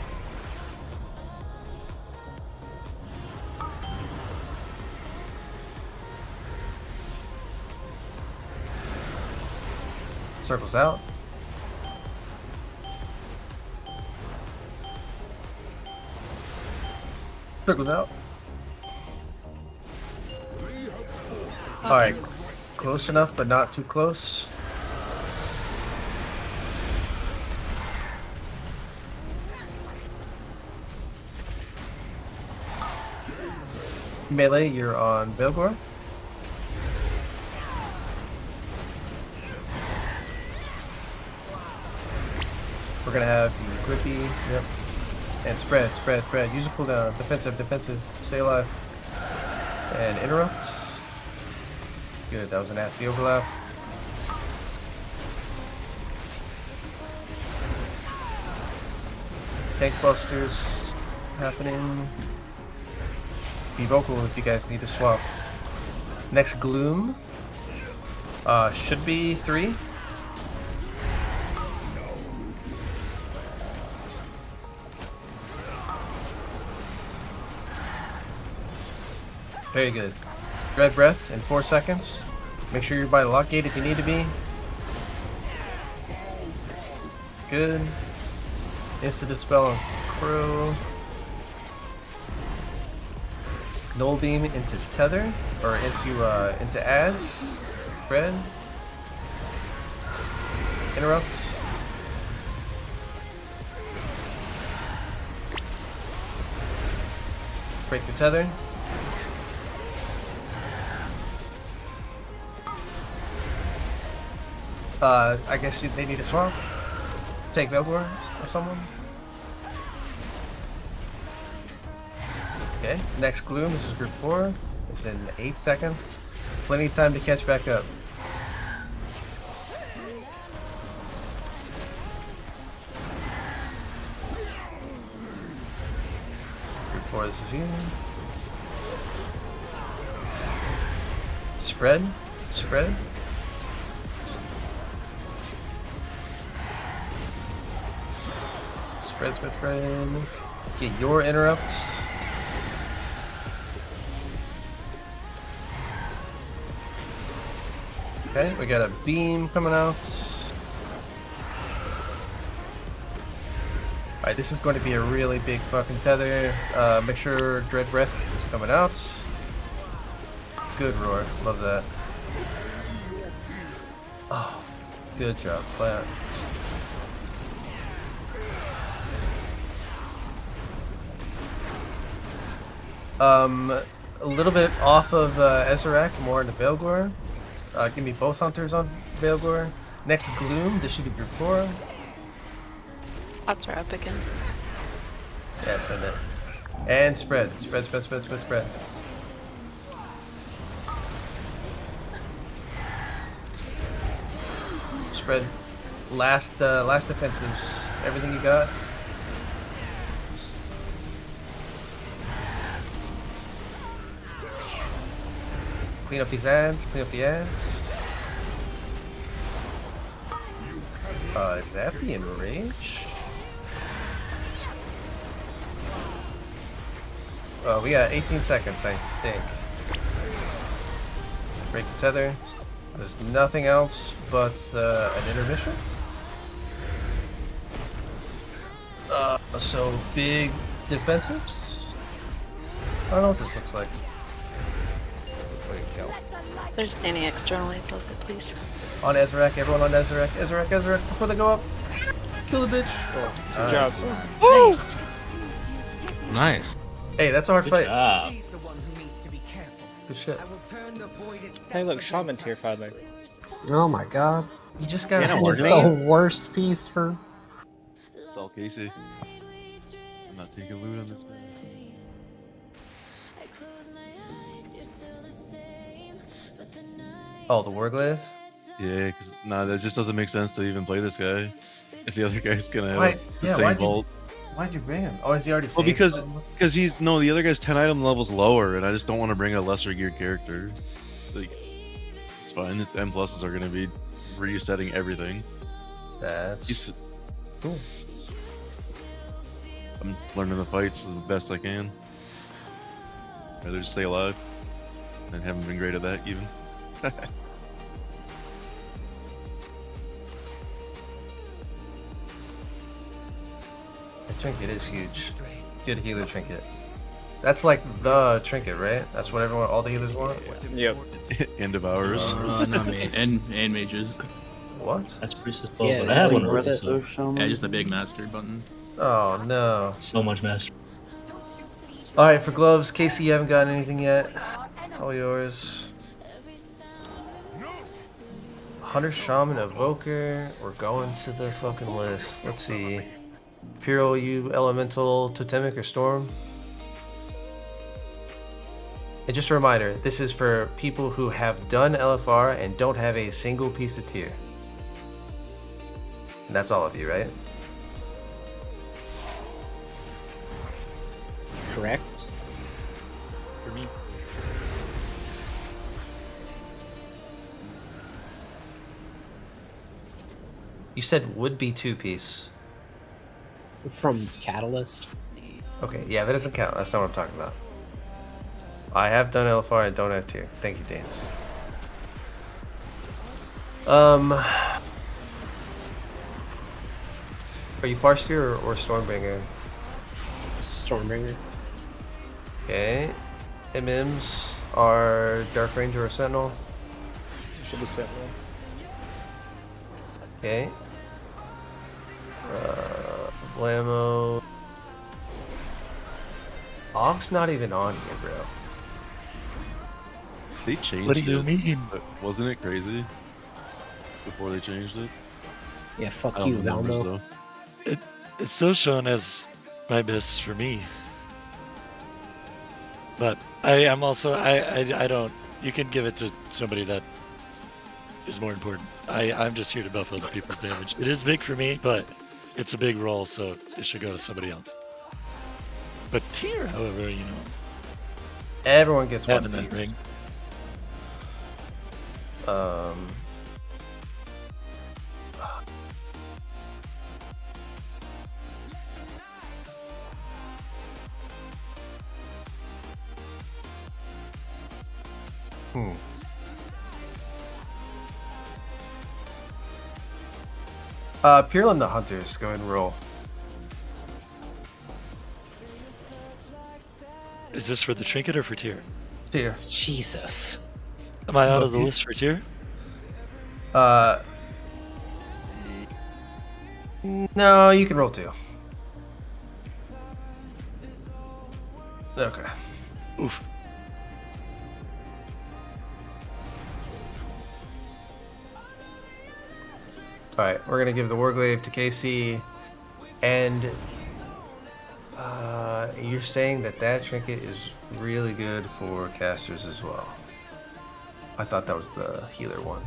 S1: Circles out. Circles out. Alright, close enough but not too close. Melee, you're on Belgor. We're gonna have the grippy, yep. And spread, spread, spread. Use a cooldown. Defensive, defensive. Stay alive. And interrupts. Good, that was a nasty overlap. Tank busters happening. Be vocal if you guys need to swap. Next Gloom. Should be 3. Very good. Red breath in 4 seconds. Make sure you're by the lock gate if you need to be. Good. Insta dispel on Crow. Null beam into tether or into ads. Red. Interrupt. Break the tether. I guess they need a swamp. Take Velgor or someone. Okay, next Gloom. This is group 4. It's in 8 seconds. Plenty of time to catch back up. Group 4, this is you. Spread. Spread. Spread, spread, spread. Get your interrupts. Okay, we got a beam coming out. Alright, this is going to be a really big fucking tether. Make sure Dread Breath is coming out. Good roar, love that. Oh, good job, Plant. A little bit off of Ezrak, more into Belgor. Give me both hunters on Belgor. Next Gloom, this should be group 4.
S3: Pots are up again.
S1: Yeah, send it. And spread. Spread, spread, spread, spread, spread. Spread. Last defensives. Everything you got. Clean up these ads, clean up the ads. Is that the enrage? We got 18 seconds, I think. Break the tether. There's nothing else but an intermission. So big defensives. I don't know what this looks like.
S13: This looks like a kill.
S3: If there's any external aid, build it, please.
S1: On Ezrak, everyone on Ezrak. Ezrak, before they go up. Kill the bitch.
S4: Good job.
S3: Nice.
S12: Nice.
S1: Hey, that's a hard fight.
S5: Ah,
S1: Good shit.
S4: Hey, look, Shaman tier finally.
S14: Oh my god.
S1: You just got
S14: Just the worst piece for.
S9: It's all Casey. I'm not taking loot on this one.
S1: Oh, the Warglaive?
S9: Yeah, because that just doesn't make sense to even play this guy. If the other guy's gonna have
S1: Why-
S9: the
S1: yeah,
S9: same
S1: why'd you-
S9: vault.
S1: Why'd you bring him? Oh, is he already
S9: Well,
S1: saved?
S9: because he's no, the other guy's 10 item levels lower, and I just don't want to bring a lesser geared character. Like, it's fine. M pluses are gonna be resetting everything.
S1: That's cool.
S9: I'm learning the fights the best I can. Rather just stay alive. And haven't been great at that even.
S1: The trinket is huge. Get a healer trinket. That's like the trinket, right? That's what everyone, all the healers want?
S4: Yep.
S9: End of hours.
S12: Not me. And mages.
S1: What?
S5: that's pretty
S14: Yeah,
S5: yeah, but I have one
S14: what's
S5: already.
S14: it?
S5: So
S12: Yeah, just the big master button.
S1: Oh, no.
S5: so much master.
S1: Alright, for gloves, Casey, you haven't gotten anything yet. All yours. Hunter, Shaman, Evoker. We're going to the fucking list. Let's see. Imperial, you Elemental, Totemic, or Storm? And just a reminder, this is for people who have done LFR and don't have a single piece of tier. And that's all of you, right?
S14: Correct.
S5: For me.
S1: You said would be 2-piece.
S14: From Catalyst.
S1: Okay, yeah, that doesn't count. That's not what I'm talking about. I have done LFR and don't have tier. Thank you, Dance. Are you Farseer or Stormbringer?
S14: Stormbringer.
S1: Okay. MMs are Dark Ranger or Sentinel.
S4: Should be Sentinel.
S1: Okay. Blammo. Ox not even on here, bro.
S9: They changed
S8: What do you
S9: it,
S8: mean?
S9: but wasn't it crazy? Before they changed it?
S14: Yeah, fuck
S9: I don't
S14: you,
S9: remember,
S14: Valmo.
S9: so.
S8: It's still shown as my best for me. But I am also I don't. You can give it to somebody that is more important. I'm just here to buff other people's damage. It is big for me, but it's a big roll, so it should go to somebody else. But tier, however, you know,
S1: Everyone gets one
S8: having that
S1: piece.
S8: ring.
S1: Hmm. Peerlin the Hunters, go ahead and roll.
S8: Is this for the trinket or for tier?
S1: Tier.
S14: Jesus.
S8: Am I out of the
S1: Okay.
S8: list for tier?
S1: No, you can roll 2. Okay.
S8: Oof.
S1: Alright, we're gonna give the Warglaive to KC, and you're saying that that trinket is really good for casters as well. I thought that was the healer one.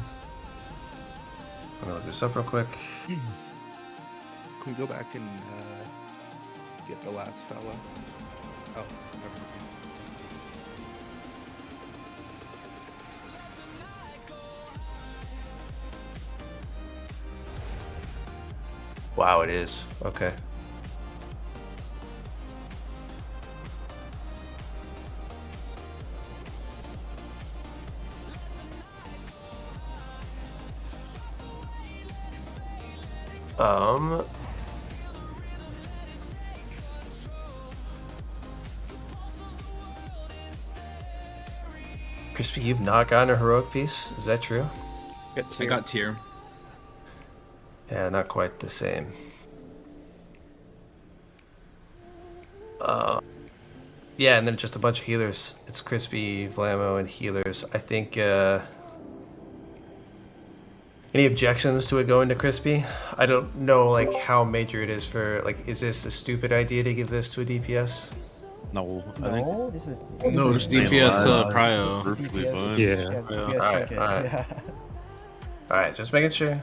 S1: I'm gonna look this up real quick.
S13: Can we go back and get the last fella? Oh, never mind.
S1: Wow, it is. Okay. Crispy, you've not gotten a heroic piece. Is that true?
S12: I got tier.
S1: Yeah, not quite the same. Yeah, and then just a bunch of healers. It's Crispy, Vlamo, and healers. I think, any objections to it going to Crispy? I don't know, like, how major it is for, like, is this a stupid idea to give this to a DPS?
S9: No, I
S7: No,
S9: think
S7: this is
S12: No, just DPS prio.
S9: perfectly fine.
S1: Yeah.
S7: DPS check it.
S1: Alright.
S7: Yeah.
S1: Alright, just making sure.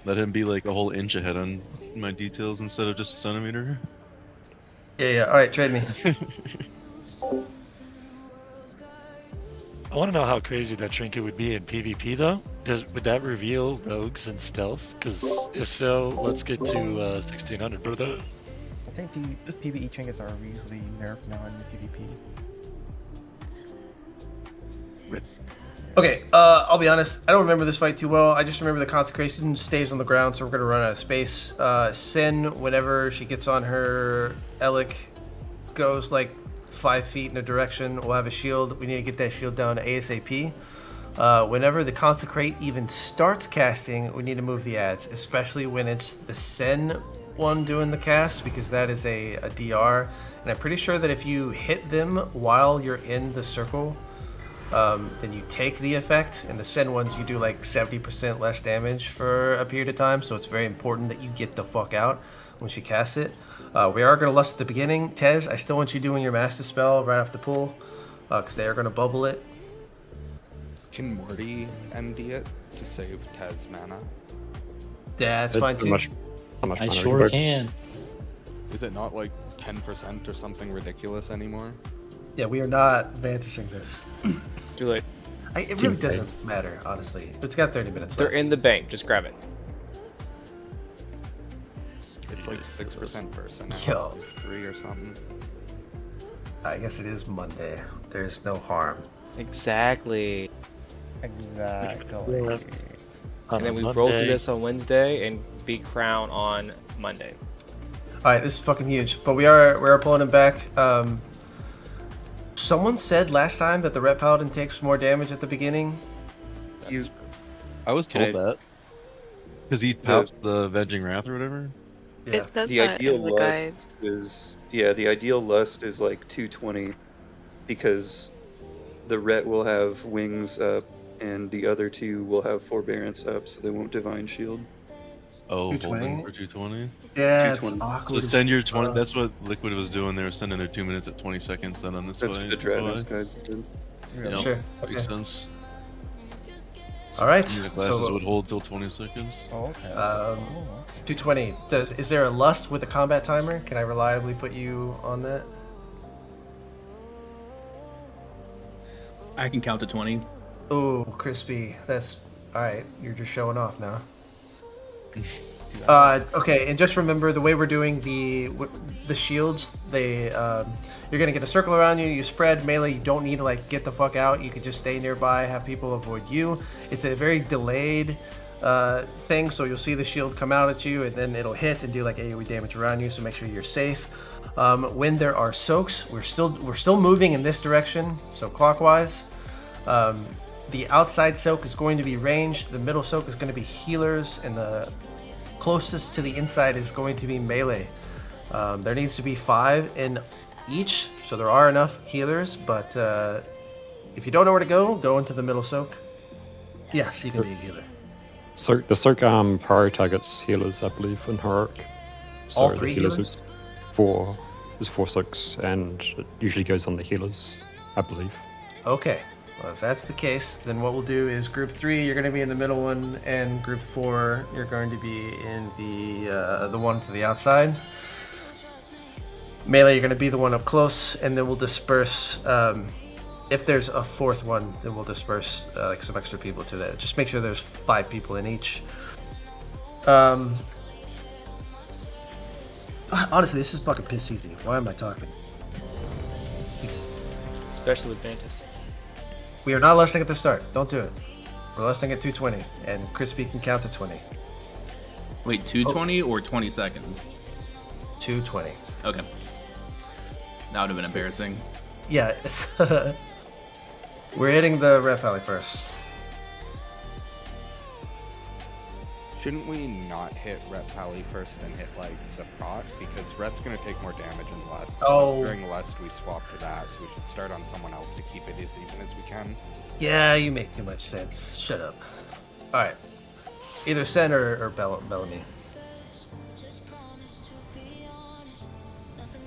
S9: Let him be like a whole inch ahead on my details instead of just a centimeter.
S1: Yeah, alright, trade me.
S8: I want to know how crazy that trinket would be in PvP though. Would that reveal rogues and stealth? Because if so, let's get to 1600, brother.
S7: I think PvE trinkets are usually nerfed now in PvP.
S1: Okay, I'll be honest. I don't remember this fight too well. I just remember the consecration stays on the ground, so we're gonna run out of space. Sin, whenever she gets on her Elic, goes like 5 feet in a direction. We'll have a shield. We need to get that shield down ASAP. Whenever the consecrate even starts casting, we need to move the ads, especially when it's the Sen one doing the cast, because that is a DR. And I'm pretty sure that if you hit them while you're in the circle, then you take the effect. And the Sen ones, you do like 70% less damage for a period of time, so it's very important that you get the fuck out when she casts it. We are going to lust at the beginning. Tez, I still want you doing your master spell right off the pull, because they are going to bubble it.
S13: Can Morty MD it to save Tez mana?
S1: Yeah, that's fine too.
S6: How much
S5: I
S6: mana
S5: sure
S6: you
S5: can.
S13: Is it not like 10% or something ridiculous anymore?
S1: Yeah, we are not vanishing this.
S4: Too late.
S1: It really doesn't matter, honestly. It's got 30 minutes
S4: They're
S1: left.
S4: in the bank. Just grab it.
S13: It's like 6% person.
S1: Yo.
S13: 3 or something.
S1: I guess it is Monday. There's no harm.
S4: Exactly.
S7: Exactly.
S4: And then we roll through this on Wednesday and beat Crown on Monday.
S1: Alright, this is fucking huge. But we are pulling him back. Someone said last time that the Ret Paladin takes more damage at the beginning.
S9: I was told that. Because he pops the Avenging Wrath or whatever?
S1: Yeah.
S3: It says
S15: The
S3: that
S15: ideal
S3: in the
S15: lust
S3: guide.
S15: is the ideal lust is like 220 because the Ret will have wings up and the other two will have forbearance up, so they won't divine shield.
S9: Oh,
S1: 220?
S9: holding for 220?
S1: Yeah, it's
S15: 220.
S1: awkward.
S9: So send your 20. That's what Liquid was doing. They were sending their 2 minutes at 20 seconds then on this
S15: That's
S9: fight.
S15: what the Dragon's guides did.
S9: Yep,
S1: Sure.
S9: Makes
S1: Okay.
S9: sense.
S1: Alright.
S9: The classes
S1: So,
S9: would hold till 20 seconds.
S7: Oh, okay.
S1: 220. Is there a lust with a combat timer? Can I reliably put you on that?
S12: I can count to 20.
S1: Oh, Crispy. That's alright. You're just showing off now. Okay, and just remember the way we're doing the shields. You're gonna get a circle around you. You spread melee. You don't need to like get the fuck out. You can just stay nearby, have people avoid you. It's a very delayed thing, so you'll see the shield come out at you, and then it'll hit and do like AOE damage around you. So make sure you're safe. When there are soaks, we're still moving in this direction, so clockwise. The outside soak is going to be ranged. The middle soak is going to be healers, and the closest to the inside is going to be melee. There needs to be 5 in each, so there are enough healers, but if you don't know where to go into the middle soak. Yes, you can be a healer.
S6: So the Soak prior targets healers, I believe, in Heroic. So
S1: All
S6: the
S1: 3
S6: healers
S1: healers?
S6: There's 4 Soaks, and it usually goes on the healers, I believe.
S1: Okay. Well, if that's the case, then what we'll do is group 3, you're going to be in the middle one, and group 4, you're going to be in the one to the outside. Melee, you're going to be the one up close, and then we'll disperse. If there's a 4th one, then we'll disperse like some extra people to that. Just make sure there's 5 people in each. Honestly, this is fucking piss easy. Why am I talking?
S4: Especially with Vantis.
S1: We are not lusting at the start. Don't do it. We're lusting at 220, and Crispy can count to 20.
S12: Wait, 220 or 20 seconds?
S1: 220.
S12: Okay. That would have been embarrassing.
S1: Yeah, it's we're hitting the Red Valley first.
S13: Shouldn't we not hit Ret Pally first and hit like the proc? Because Ret's gonna take more damage in Lust.
S1: Oh.
S13: So during Lust we swap to that, so we should start on someone else to keep it as even as we can.
S1: Yeah, you make too much sense. Shut up. Alright. Either Sen or Bellamy.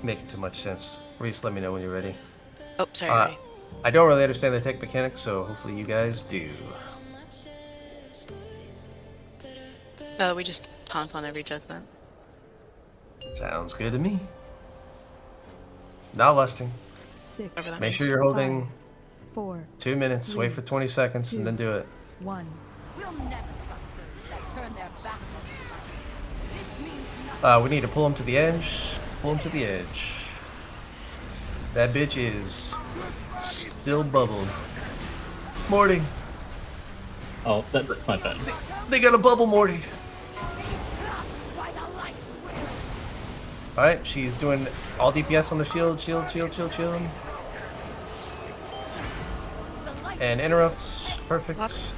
S1: Making too much sense. Reese, let me know when you're ready.
S3: Oh, sorry.
S1: I don't really understand the tech mechanics, so hopefully you guys do.
S3: We just taunt on every judgment.
S1: Sounds good to me. Not lusting.
S10: 6.
S1: Make sure you're holding
S10: 5, 4.
S1: 2 minutes, wait for 20 seconds, and then do it.
S10: 1.
S16: We'll never trust those that turn their back on us. This means nothing.
S1: We need to pull him to the edge. Pull him to the edge. That bitch is still bubbled. Morty.
S5: Oh, that's my bad.
S1: They got a bubble, Morty. Alright, she's doing all DPS on the shield. And interrupts. Perfect.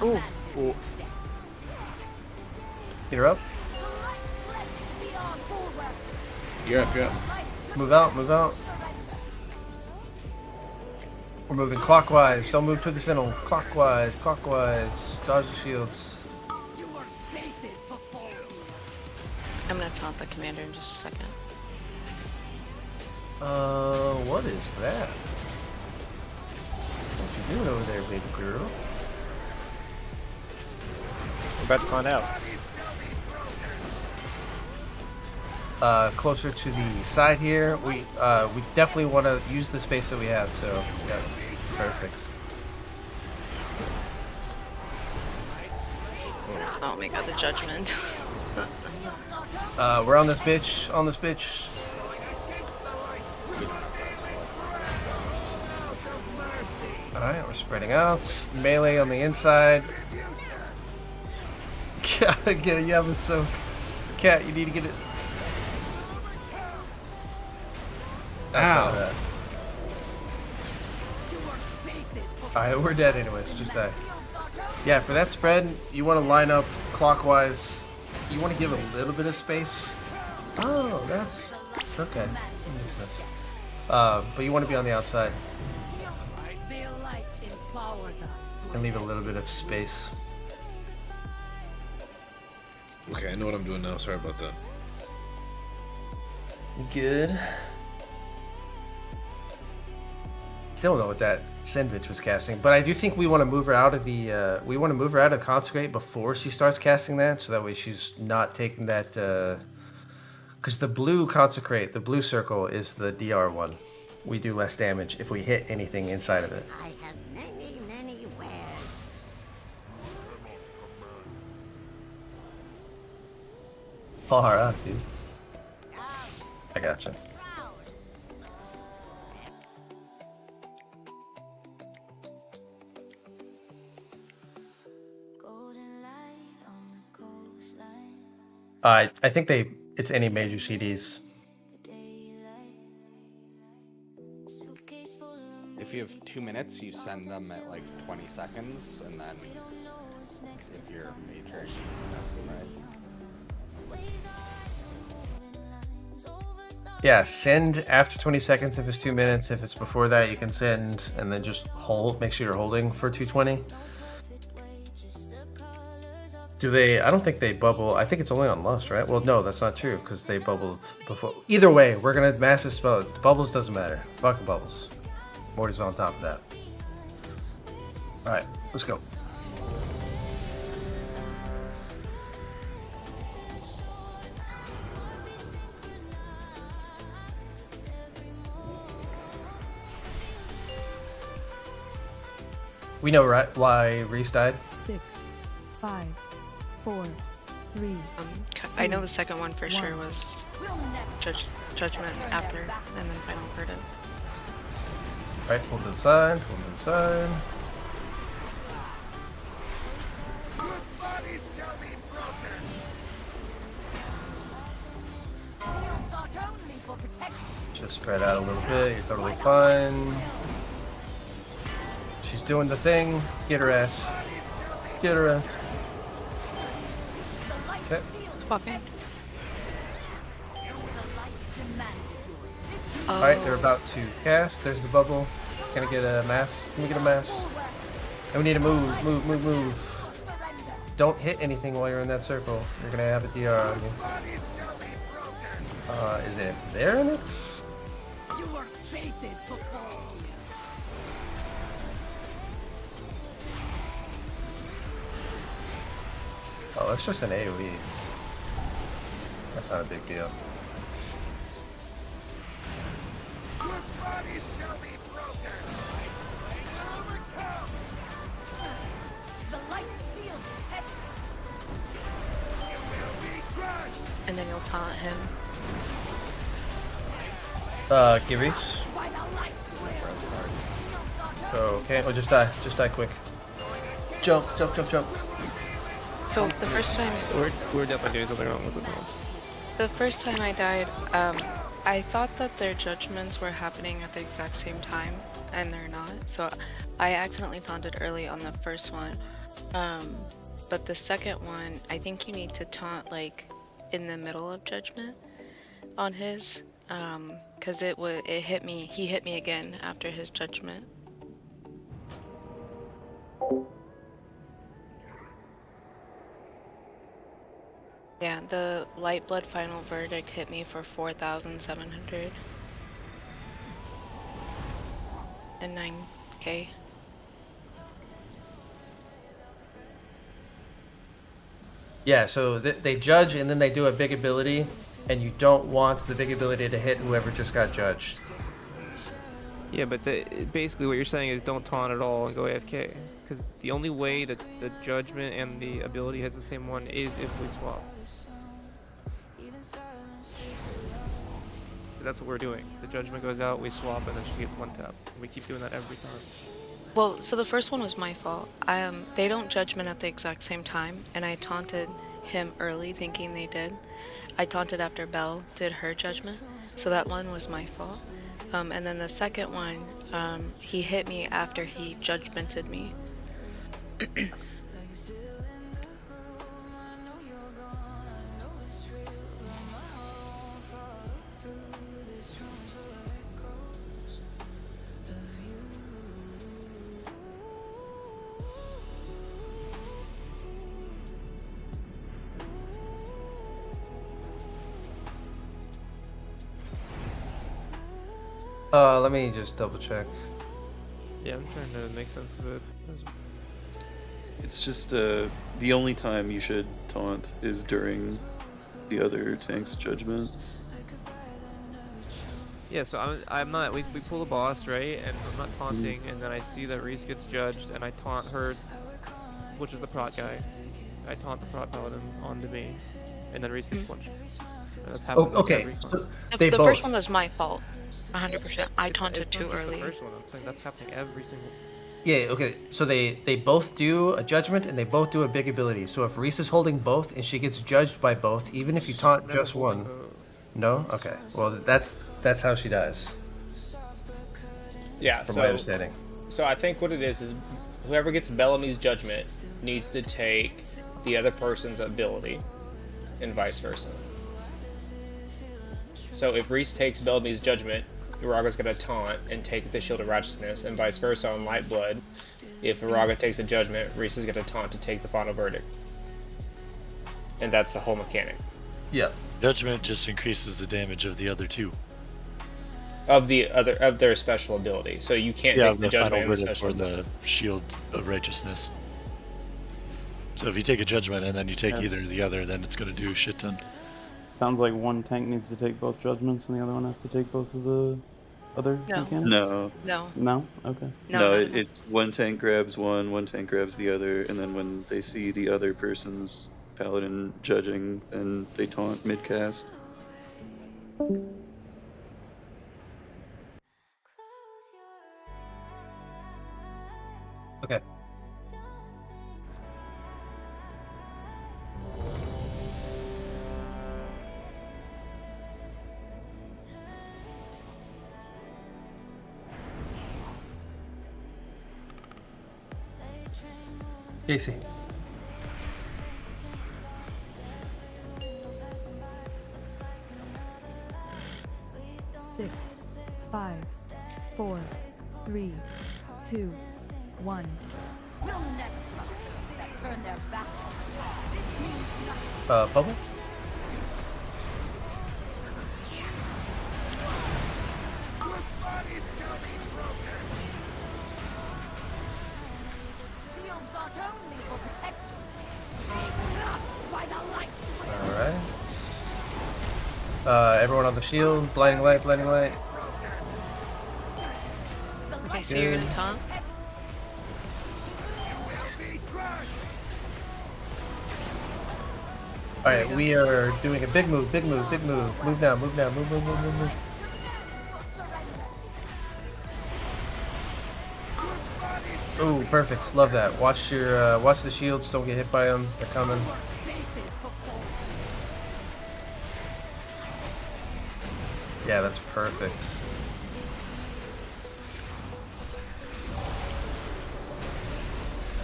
S3: Ooh.
S1: Get her up.
S12: You're up.
S1: Move out. We're moving clockwise. Don't move to the center. Clockwise. Dodge the shields.
S3: I'm gonna taunt the commander in just a second.
S1: What is that? What you doing over there, baby girl?
S4: We're about to find out.
S1: Closer to the side here. We definitely want to use the space that we have. So yeah, perfect.
S3: Oh my god, the judgment.
S1: We're on this bitch. Alright, we're spreading out. Melee on the inside. You have a soak. Cat, you need to get it. Ow. Alright, we're dead anyways. Just die. Yeah, for that spread, you want to line up clockwise. You want to give a little bit of space. Oh, that's okay. That makes sense. But you want to be on the outside and leave a little bit of space.
S17: Okay, I know what I'm doing now. Sorry about that.
S1: Good. Still don't know what that Sandwich was casting, but I do think we want to move her out of the consecrate before she starts casting that, so that way she's not taking that. Because the blue consecrate, the blue circle is the DR one. We do less damage if we hit anything inside of it.
S16: I have many wares.
S1: Alright, dude. I gotcha. I think it's any major CDs.
S13: If you have 2 minutes, you send them at like 20 seconds, and then if you're major, right?
S1: Yeah, send after 20 seconds if it's 2 minutes. If it's before that, you can send and then just hold. Make sure you're holding for 220. Do they? I don't think they bubble. I think it's only on Lust, right? Well, no, that's not true because they bubbled before. Either way, we're gonna massive spell. The bubbles doesn't matter. Fuck the bubbles. Morty's on top of that. All right, let's go. We know right why Reese died.
S10: 6, 5, 4, 3.
S3: I know the second one for sure was judgment after, and then final verdict.
S1: Right, hold to the side, hold to the side. Just spread out a little bit. You're totally fine. She's doing the thing. Get her ass. Get her ass. Okay.
S3: Swapping.
S1: Alright, they're about to cast. There's the bubble. Can I get a mass? Can we get a mass? And we need to move, move. Don't hit anything while you're in that circle. You're gonna have a DR on you. Is it there in it?
S16: You were fated to fall.
S1: Oh, that's just an AoE. That's not a big deal.
S16: Your bodies shall be broken. The light field is heavy. You will be crushed.
S3: And then you'll taunt him.
S1: Gibbies. Okay, oh, just die quick. Jump.
S3: So the first time,
S18: We're definitely doing something wrong with the girls.
S3: the first time I died, I thought that their judgments were happening at the exact same time, and they're not. So I accidentally taunted early on the first one, but the second one, I think you need to taunt like in the middle of judgment on his, because it hit me. He hit me again after his judgment. Yeah, the light blood final verdict hit me for 4,700 and 9k.
S1: Yeah, so they judge and then they do a big ability, and you don't want the big ability to hit whoever just got judged.
S18: Yeah, but basically what you're saying is don't taunt at all and go AFK. Because the only way that the judgment and the ability has the same one is if we swap. That's what we're doing. The judgment goes out, we swap, and then she gets one tap. And we keep doing that every time.
S3: Well, so the first one was my fault. They don't judgment at the exact same time, and I taunted him early thinking they did. I taunted after Belle did her judgment, so that one was my fault. And then the second one, he hit me after he judgmented me.
S1: Let me just double check.
S18: Yeah, I'm trying to make sense of it.
S15: It's just the only time you should taunt is during the other tank's judgment.
S18: Yeah, so I'm not. We pull a boss, right? And I'm not taunting, and then I see that Reese gets judged, and I taunt her, which is the prot guy. I taunt the prot paladin onto me, and then Reese gets one. That's happened
S1: okay,
S18: every time.
S1: so
S3: The first one was my fault. 100%. I taunted
S18: it's
S3: too
S18: not just
S3: early.
S18: The first one, I'm saying that's happening every single.
S1: Yeah, okay, so they both do a judgment and they both do a big ability. So if Reese is holding both and she gets judged by both, even if you taunt just one. No? Okay. Well, that's how she dies.
S4: Yeah,
S1: From my understanding.
S4: So I think what it is whoever gets Bellamy's judgment needs to take the other person's ability, and vice versa. So if Reese takes Bellamy's judgment, Uraga's gonna taunt and take the Shield of Righteousness, and vice versa on Light Blood. If Uraga takes the judgment, Reese is gonna taunt to take the final verdict. And that's the whole mechanic.
S1: Yeah.
S8: Judgment just increases the damage of the other two.
S4: Of their special ability. So you can't take the judgment and the special
S8: or the Shield of Righteousness. So if you take a judgment and then you take either or the other, then it's gonna do a shit ton.
S2: Sounds like one tank needs to take both judgments and the other one has to take both of the other mechanics?
S15: No.
S3: No.
S2: No? Okay.
S15: No, it's one tank grabs one tank grabs the other, and then when they see the other person's paladin judging, then they taunt mid-cast.
S1: Okay. Casey.
S10: Six, 5, 4, 3, 2, 1.
S16: We'll never trust those that turn their back on us. This means nothing.
S1: Bubble?
S16: Shields aren't only for protection. Not by the light.
S1: Alright. Everyone on the shield. Blinding light, blinding light.
S3: Okay, so you're gonna taunt?
S1: Alright, we are doing a big move, big move, big move. Move now, move now, move, move, move, move, move. Ooh, perfect. Love that. Watch your, watch the shields. Don't get hit by them. They're coming. Yeah, that's perfect.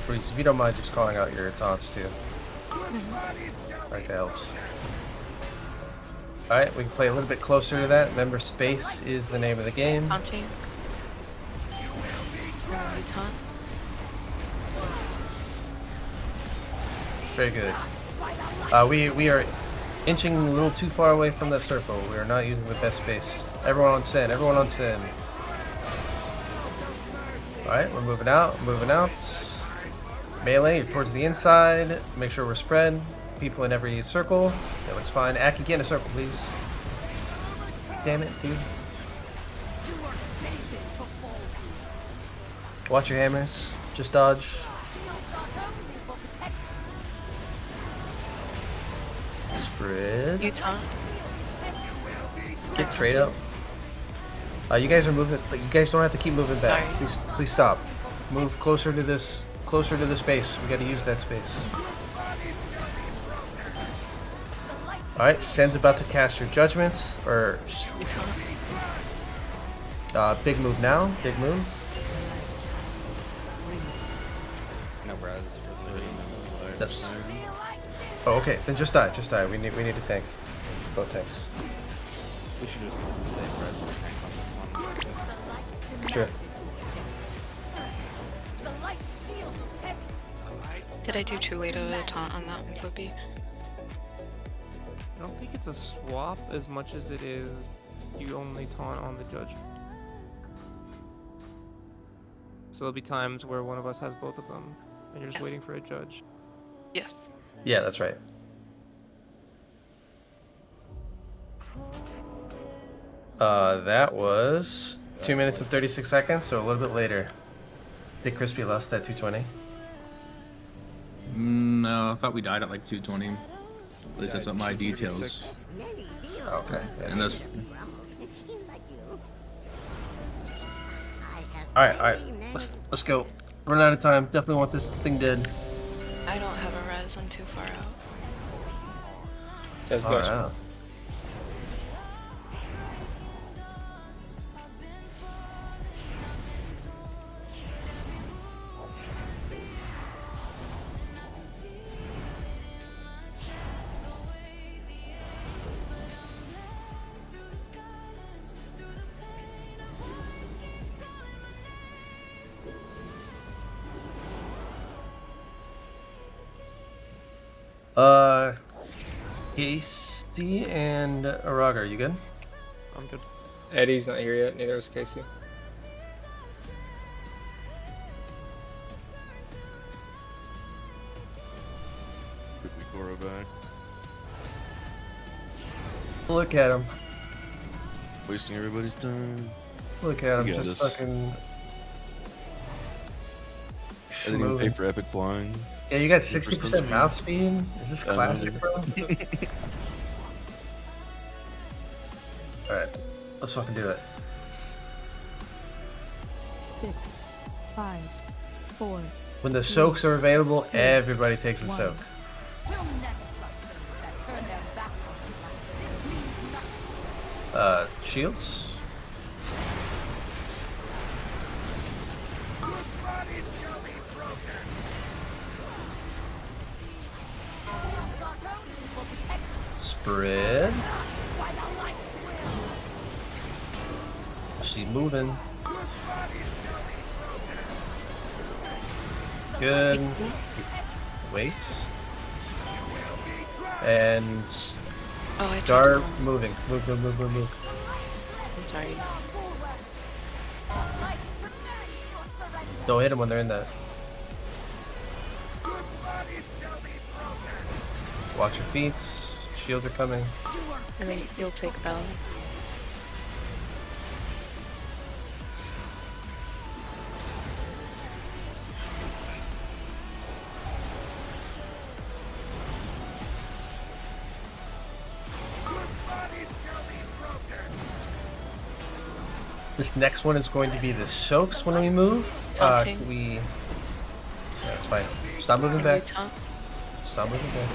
S1: Please, if you don't mind just calling out your taunts too. Right, that helps. Alright, we can play a little bit closer to that. Remember, space is the name of the game.
S3: Taunting. We taunt.
S1: Very good. We are inching a little too far away from that circle. We are not using the best space. Everyone on Sin. Everyone on Sin. Alright, we're moving out. Moving out. Melee towards the inside. Make sure we're spread. People in every circle. That looks fine. Aki, get in a circle, please. Damn it, dude. Watch your hammers. Just dodge. Spread.
S3: You taunt.
S1: Get trade up. You guys are moving, but you guys don't have to keep moving back. Please, please stop. Move closer to this space. We got to use that space. All right, Sen's about to cast your judgments, or big move now. Big move.
S13: No res for 30.
S1: That's. Oh, okay. Then just die. Just die. We need a tank. Both tanks.
S13: We should just save res for tank on this one.
S1: Sure.
S3: Did I do too late of a taunt on that one, Flippy?
S18: I don't think it's a swap as much as it is you only taunt on the judge. So there'll be times where one of us has both of them, and you're just waiting for a judge.
S3: Yes.
S1: Yeah, that's right. That was 2 minutes and 36 seconds, so a little bit later. Did Crispy lost at 220?
S12: No, I thought we died at like 220. At least that's what my details.
S1: Okay.
S12: And that's.
S1: Alright. Let's go. Run out of time. Definitely want this thing dead.
S3: I don't have a res. I'm too far out.
S4: That's
S1: Far out. Casey and Araga, you good?
S18: I'm good.
S4: Eddie's not here yet, neither is Casey.
S9: Quickly Goro back.
S1: Look at him.
S9: Wasting everybody's time.
S1: Look at him,
S9: You got
S1: just
S9: this.
S1: fucking.
S9: I didn't even pay
S1: schmooving.
S9: for epic flying.
S1: Yeah, you got
S9: 100%
S1: 60% mount speed? Is this
S9: I know.
S1: classic, bro? Alright, let's fucking do it.
S10: 6, 5, 4.
S1: When the soaks are available, everybody takes a
S10: One.
S1: soak.
S16: We'll never trust those that turn their back on us. This means nothing.
S1: Shields? Spread. She's moving. Good. Wait. And start moving. Move.
S3: I'm sorry.
S1: Don't hit them when they're in that. Watch your feet. Shields are coming.
S3: I think you'll take Bell.
S1: This next one is going to be the soaks when we move. Can we... Yeah, that's fine. Stop moving back. Stop moving back.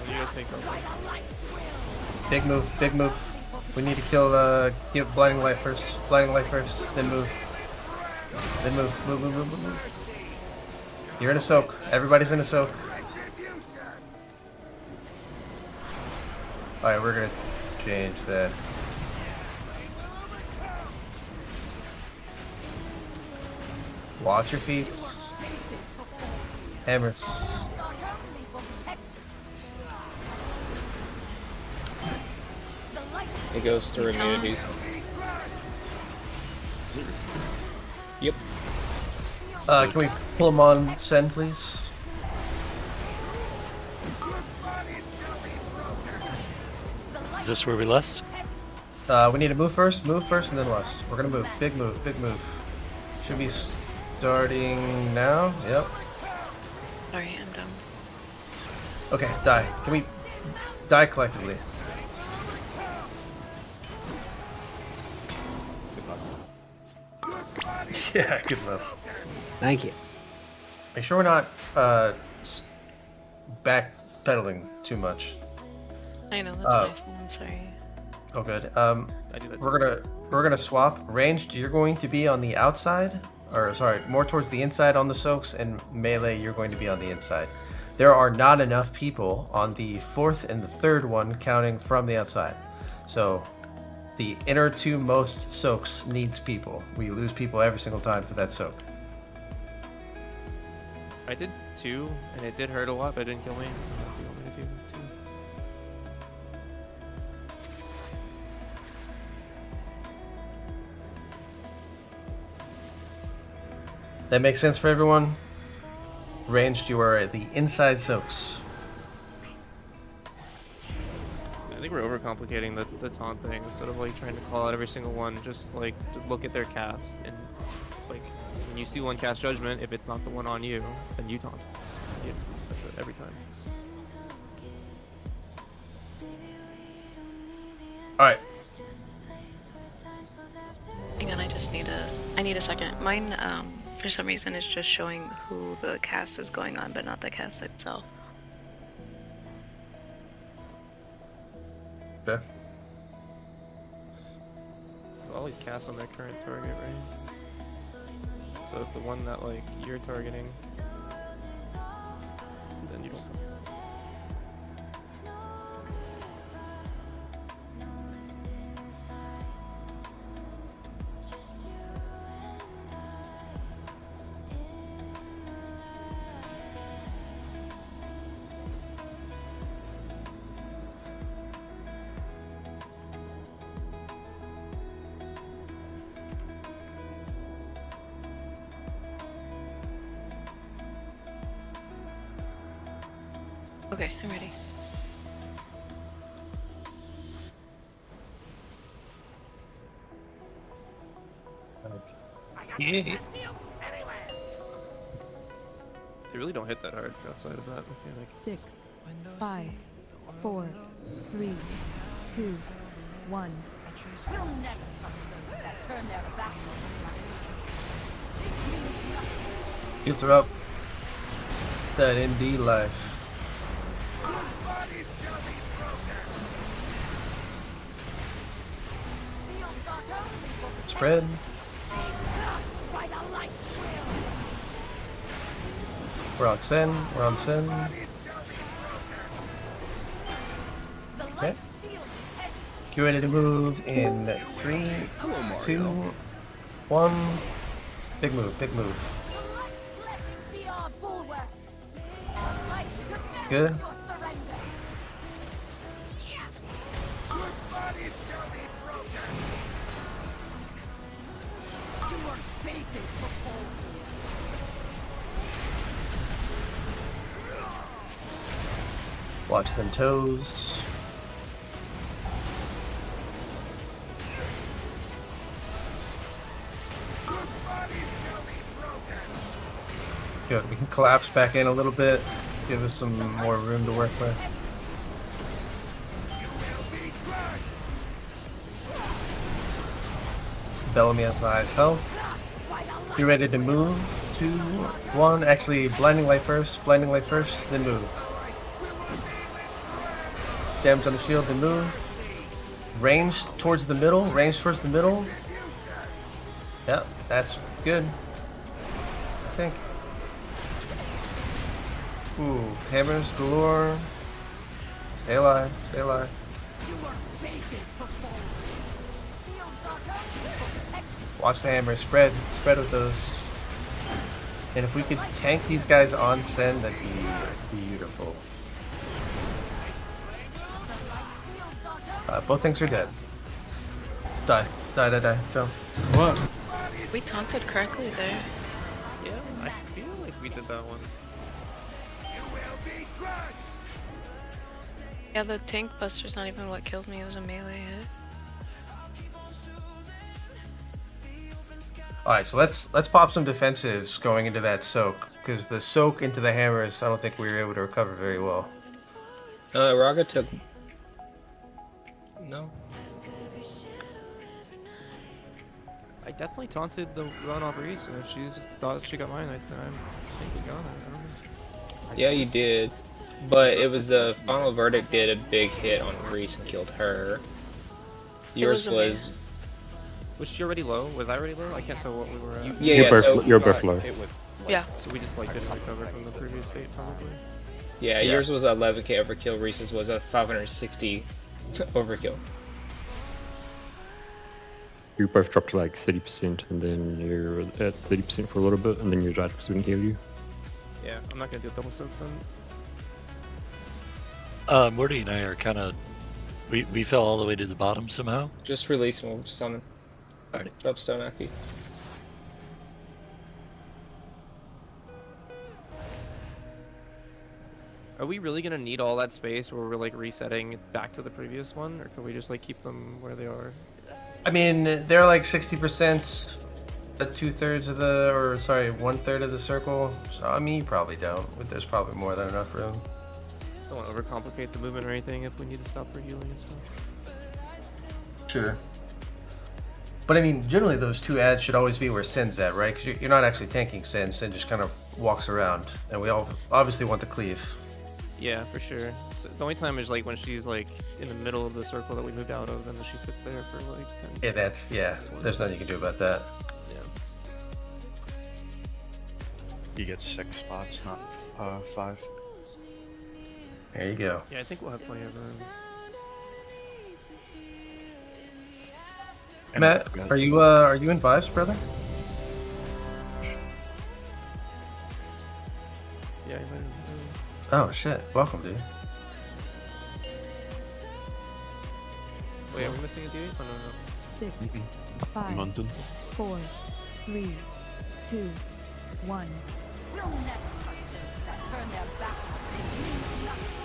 S18: You gotta take over.
S1: Big move. We need to kill, give blinding light first, then move. Move. You're in a soak. Everybody's in a soak. Alright, we're gonna change that. Watch your feet. Hammers.
S4: It goes through immunities. Yep.
S1: Can we pull them on send, please?
S8: Is this where we lust?
S1: We need to move first, and then lust. We're gonna move. Big move. Should be starting now. Yep.
S3: Alright, I'm done.
S1: Okay, die. Can we die collectively? Yeah, good lust.
S14: Thank you.
S1: Make sure we're not backpedaling too much.
S3: I know, that's my fault. I'm sorry.
S1: Oh, good.
S18: I do that
S1: We're gonna swap. Ranged, you're going to be on the outside, or sorry, more towards the inside on the soaks, and melee, you're going to be on the inside. There are not enough people on the fourth and the third one counting from the outside. So the inner two most soaks needs people. We lose people every single time to that soak.
S18: I did 2, and it did hurt a lot, but it didn't kill me. What do you want me to do? 2.
S1: That makes sense for everyone? Ranged, you are at the inside soaks.
S18: I think we're overcomplicating the taunt thing. Instead of like trying to call out every single one, just like to look at their cast, and like when you see one cast judgment, if it's not the one on you, then you taunt. Yeah, that's it every time.
S1: Alright.
S3: Hang on, I need a second. Mine, for some reason, is just showing who the cast is going on, but not the cast itself.
S1: Okay.
S18: They'll always cast on their current target, right? So if the one that like you're targeting, then you don't.
S3: Okay, I'm ready.
S1: Okay.
S18: They really don't hit that hard outside of that mechanic.
S10: 6, 5, 4, 3, 2, 1.
S16: You'll never trust those that turn their back on you. This means nothing.
S1: Interrupt that MD life. Spread. We're on Sen. Okay. Get ready to move in 3, 2, 1. Big move, big move.
S16: Be our bulwark. The light demands
S1: Good.
S16: your surrender. You are fated for fall.
S1: Watch them toes. Good. We can collapse back in a little bit. Give us some more room to work with. Bellamy has the highest health. You ready to move? 2, 1. Actually, blinding light first. Blinding light first, then move. Damage on the shield, then move. Range towards the middle. Range towards the middle. Yep, that's good. I think. Ooh, hammers galore. Stay alive, stay alive. Watch the hammer, spread with those. And if we could tank these guys on send, that'd be beautiful. Both tanks are dead. Die, die, die, die. Go.
S2: What?
S3: We taunted correctly there.
S18: Yeah, I feel like we did that one.
S3: Yeah, the tank buster's not even what killed me, it was a melee hit.
S1: Alright, so let's pop some defensives going into that soak, because the soak into the hammers, I don't think we were able to recover very well.
S4: Raga took... No.
S18: I definitely taunted the run off Reese, so she just thought she got mine. I think we got it. I don't know.
S4: Yeah, you did. But it was the final verdict did a big hit on Reese and killed her. Yours was...
S18: Was she already low? Was I already low? I can't tell what we were at.
S6: You're both low.
S3: Yeah.
S18: So we just like didn't recover from the previous state, probably.
S4: Yeah, yours was a 11k overkill. Reese's was a 560 overkill.
S6: You both dropped to like 30%, and then you're at 30% for a little bit, and then you died because we didn't heal you.
S18: Yeah, I'm not gonna do a double soak then.
S8: Morty and I are kind of... We fell all the way to the bottom somehow.
S4: Just release and we'll summon.
S8: Alright.
S4: Drop Stone Aki.
S18: Are we really gonna need all that space where we're like resetting back to the previous one, or can we just like keep them where they are?
S1: I mean, they're like 60%, at 2/3 of the, or sorry, 1/3 of the circle. So I mean, you probably don't. But there's probably more than enough room.
S18: Just don't want to overcomplicate the movement or anything if we need to stop for healing and stuff.
S1: Sure. But I mean, generally those two ads should always be where Sin's at, right? Because you're not actually tanking Sin. Sin just kind of walks around, and we all obviously want the cleave.
S18: Yeah, for sure. So the only time is like when she's like in the middle of the circle that we moved out of, and then she sits there for like 10.
S1: Yeah, there's nothing you can do about that.
S18: Yeah.
S9: You get 6 spots, not 5.
S1: There you go.
S18: Yeah, I think we'll have plenty of room.
S1: Matt, are you in Vibes, brother?
S18: Yeah, I might.
S1: Oh shit! Welcome, dude.
S18: Wait, are we missing a D8? Oh, no.
S10: 6, 5,
S9: Mountain.
S10: 4, 3, 2, 1.
S16: We'll never touch those that turn their back. They mean nothing.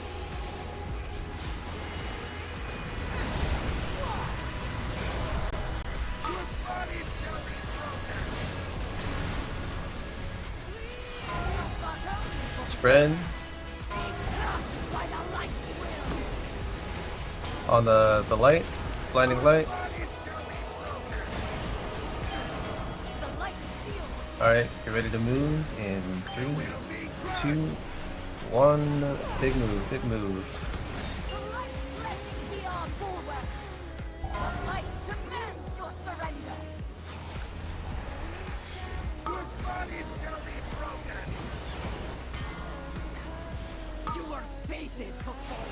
S1: Spread. On the light, blinding light. Alright, get ready to move in 3, 2, 1. Big move, big move.
S16: Be our bulwark. The light demands your surrender. Your bodies shall be broken. You are fated to fall.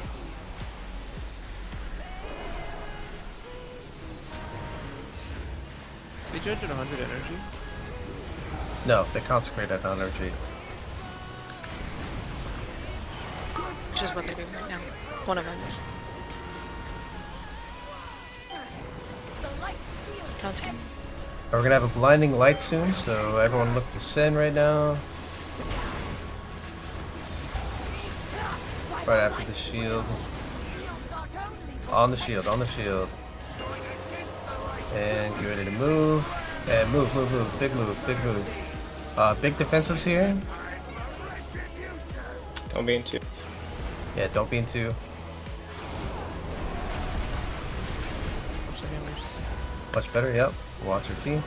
S18: judge at 100 energy?
S1: No, they consecrate at energy.
S3: Which is what they're doing right now. One of them is. Counting.
S1: We're gonna have a blinding light soon, so everyone look to Sin right now. Right after the shield. On the shield, on the shield. And get ready to move. And move. Big move, big move. Big defensives here.
S4: Don't be in two.
S1: Yeah, don't be in two.
S18: Watch the hammers.
S1: Much better, yep. Watch your feet.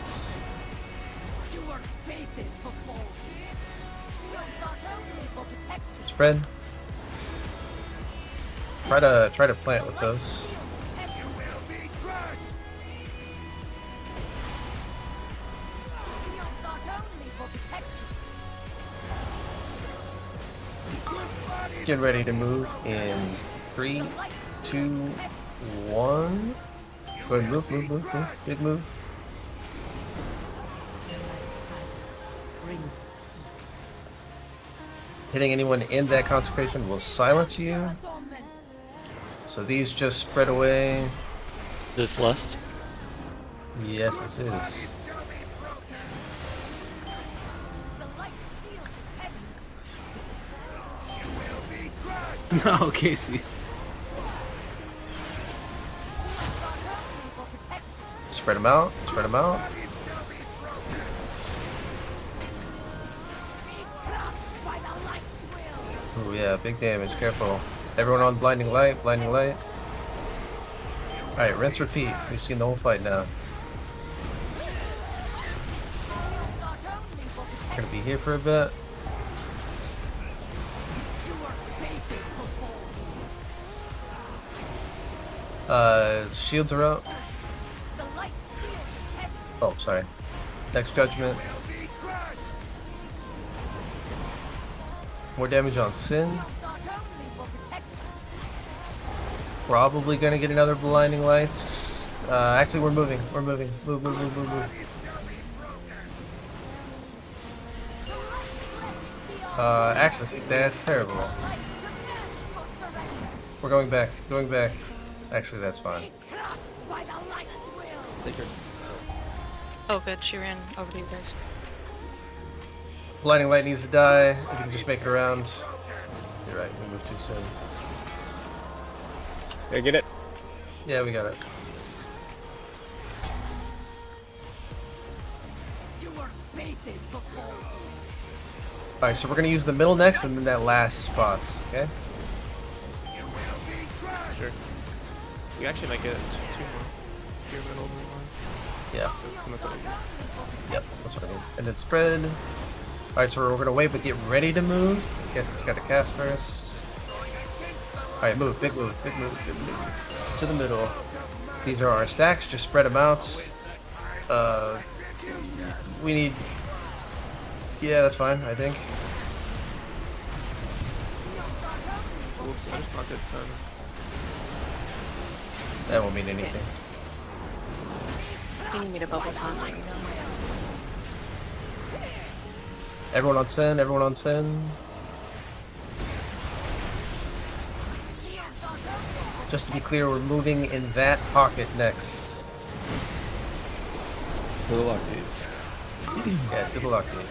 S1: Spread. Try to plant with those. Get ready to move in 3, 2, 1. Go ahead, move. Big move. Hitting anyone in that consecration will silence you. So these just spread away.
S8: This lust?
S1: Yes, this is.
S12: No, Casey.
S1: Spread them out. Oh yeah, big damage. Careful. Everyone on blinding light. Alright, rinse, repeat. We've seen the whole fight now. Gonna be here for a bit. Shields are up. Oh, sorry. Next judgment. More damage on Sin. Probably gonna get another blinding lights. Actually, we're moving. Move. Actually, that's terrible. We're going back. Actually, that's fine.
S12: Sacred.
S3: Oh, good. She ran over to you guys.
S1: Blinding light needs to die. We can just make it around. You're right. We moved too soon.
S4: Did I get it?
S1: Yeah, we got it. Alright, so we're gonna use the middle next and then that last spot, okay?
S18: Sure. We actually might get two more. Your middle and one.
S1: Yeah.
S18: Unless I do.
S1: Yep, that's what I mean. And then spread. Alright, so we're gonna wait but get ready to move. I guess it's gotta cast first. Alright, move. Big move. To the middle. These are our stacks, just spread them out. We need... Yeah, that's fine, I think.
S18: Oops, I just taunted Sun.
S1: That won't mean anything.
S3: You need me to bubble taunt, let me know.
S1: Everyone on Sin. Just to be clear, we're moving in that pocket next.
S9: To the lock gate.
S1: Yeah, to the lock gate.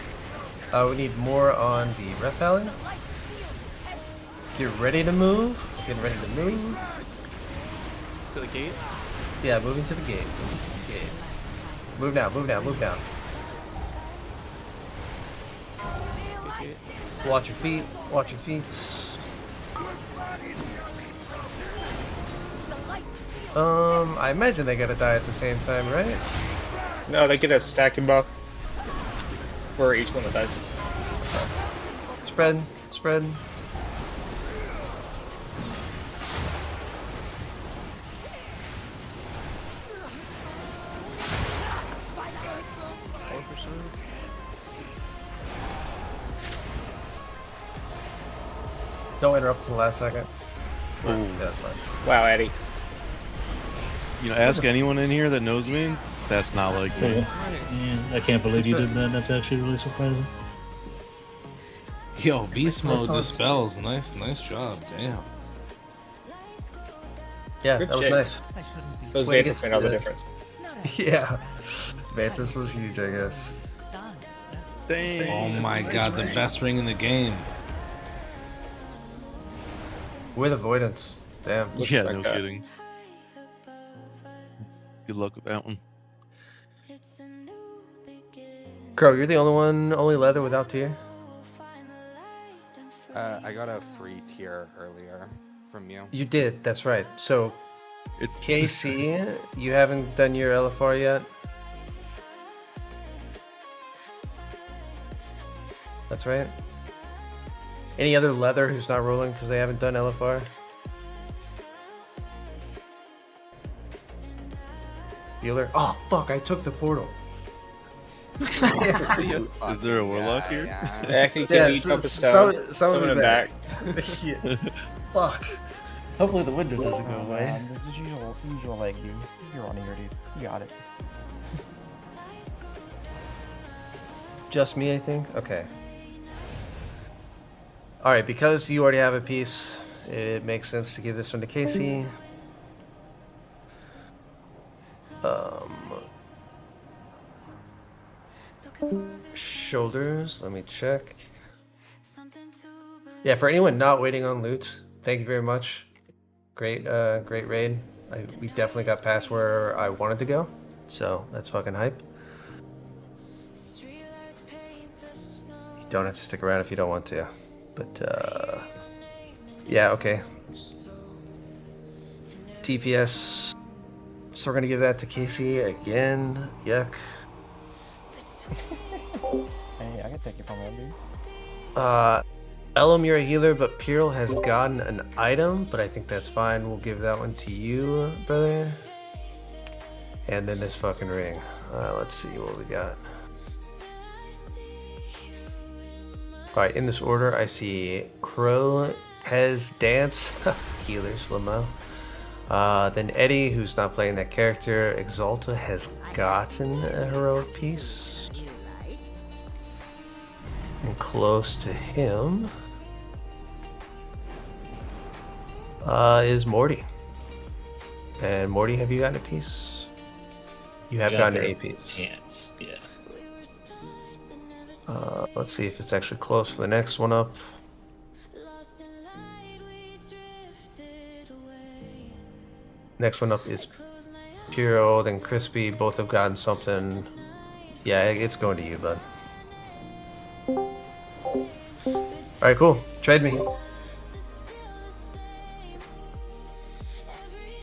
S1: We need more on the Red Valley. Get ready to move.
S18: To the gate?
S1: Yeah, moving to the gate. Move now.
S18: Good gate.
S1: Watch your feet. I imagine they gotta die at the same time, right?
S4: No, they get a stacking buff for each one of us.
S1: Spread. Don't interrupt till the last second. Yeah, that's fine.
S4: Wow, Eddie.
S9: You know, ask anyone in here that knows me. That's not like
S5: Yeah,
S9: me.
S5: I can't believe you did that. That's actually really surprising.
S17: Yo, beast
S1: Nice
S17: mode
S1: taunt.
S17: dispels. Nice job. Damn.
S1: Yeah,
S4: Good
S1: that was
S4: shit.
S1: nice.
S4: Those
S1: Way to
S4: Vantas
S1: get
S4: made all the
S1: that.
S4: difference.
S1: Yeah. Mantis was huge, I guess.
S17: Oh my god, the best ring in the game.
S1: With avoidance. Damn.
S4: Looks
S9: Yeah,
S4: like
S9: no kidding. Good luck with that one.
S1: Crow, you're the only leather without tier?
S13: I got a free tier earlier from you.
S1: You did, that's right. So,
S9: It's
S1: KC, you haven't done your LFR yet? That's right. Any other leather who's not rolling because they haven't done LFR? Bueller? Oh, fuck, I took the portal.
S9: Is there a warlock here?
S4: Actually, can you drop a stone? Summon him back.
S1: Yeah. Fuck. Hopefully the window doesn't go
S7: Oh,
S1: away.
S7: man, the usual leg, dude. You're on here, dude. You got it.
S1: Just me, I think? Okay. Alright, because you already have a piece, it makes sense to give this one to Casey. Shoulders, let me check. Yeah, for anyone not waiting on loot, thank you very much. Great, great raid. We definitely got past where I wanted to go, so that's fucking hype. You don't have to stick around if you don't want to, but yeah, okay. TPS, so we're gonna give that to Casey again. Yuck.
S7: Hey, I can take it from him, dude.
S1: Elam, you're a healer, but Piril has gotten an item, but I think that's fine. We'll give that one to you, brother. And then this fucking ring. Let's see what we got. Alright, in this order, I see Crow, Tez, Dance, healers, Lamo. Then Eddie, who's not playing that character. Exalta has gotten a heroic piece. And close to him is Morty. And Morty, have you gotten a piece? You have gotten a piece.
S5: Hands. Yeah.
S1: Let's see if it's actually close for the next one up. Next one up is Puro, then Crispy. Both have gotten something. Yeah, it's going to you, bud. Alright, cool. Trade me.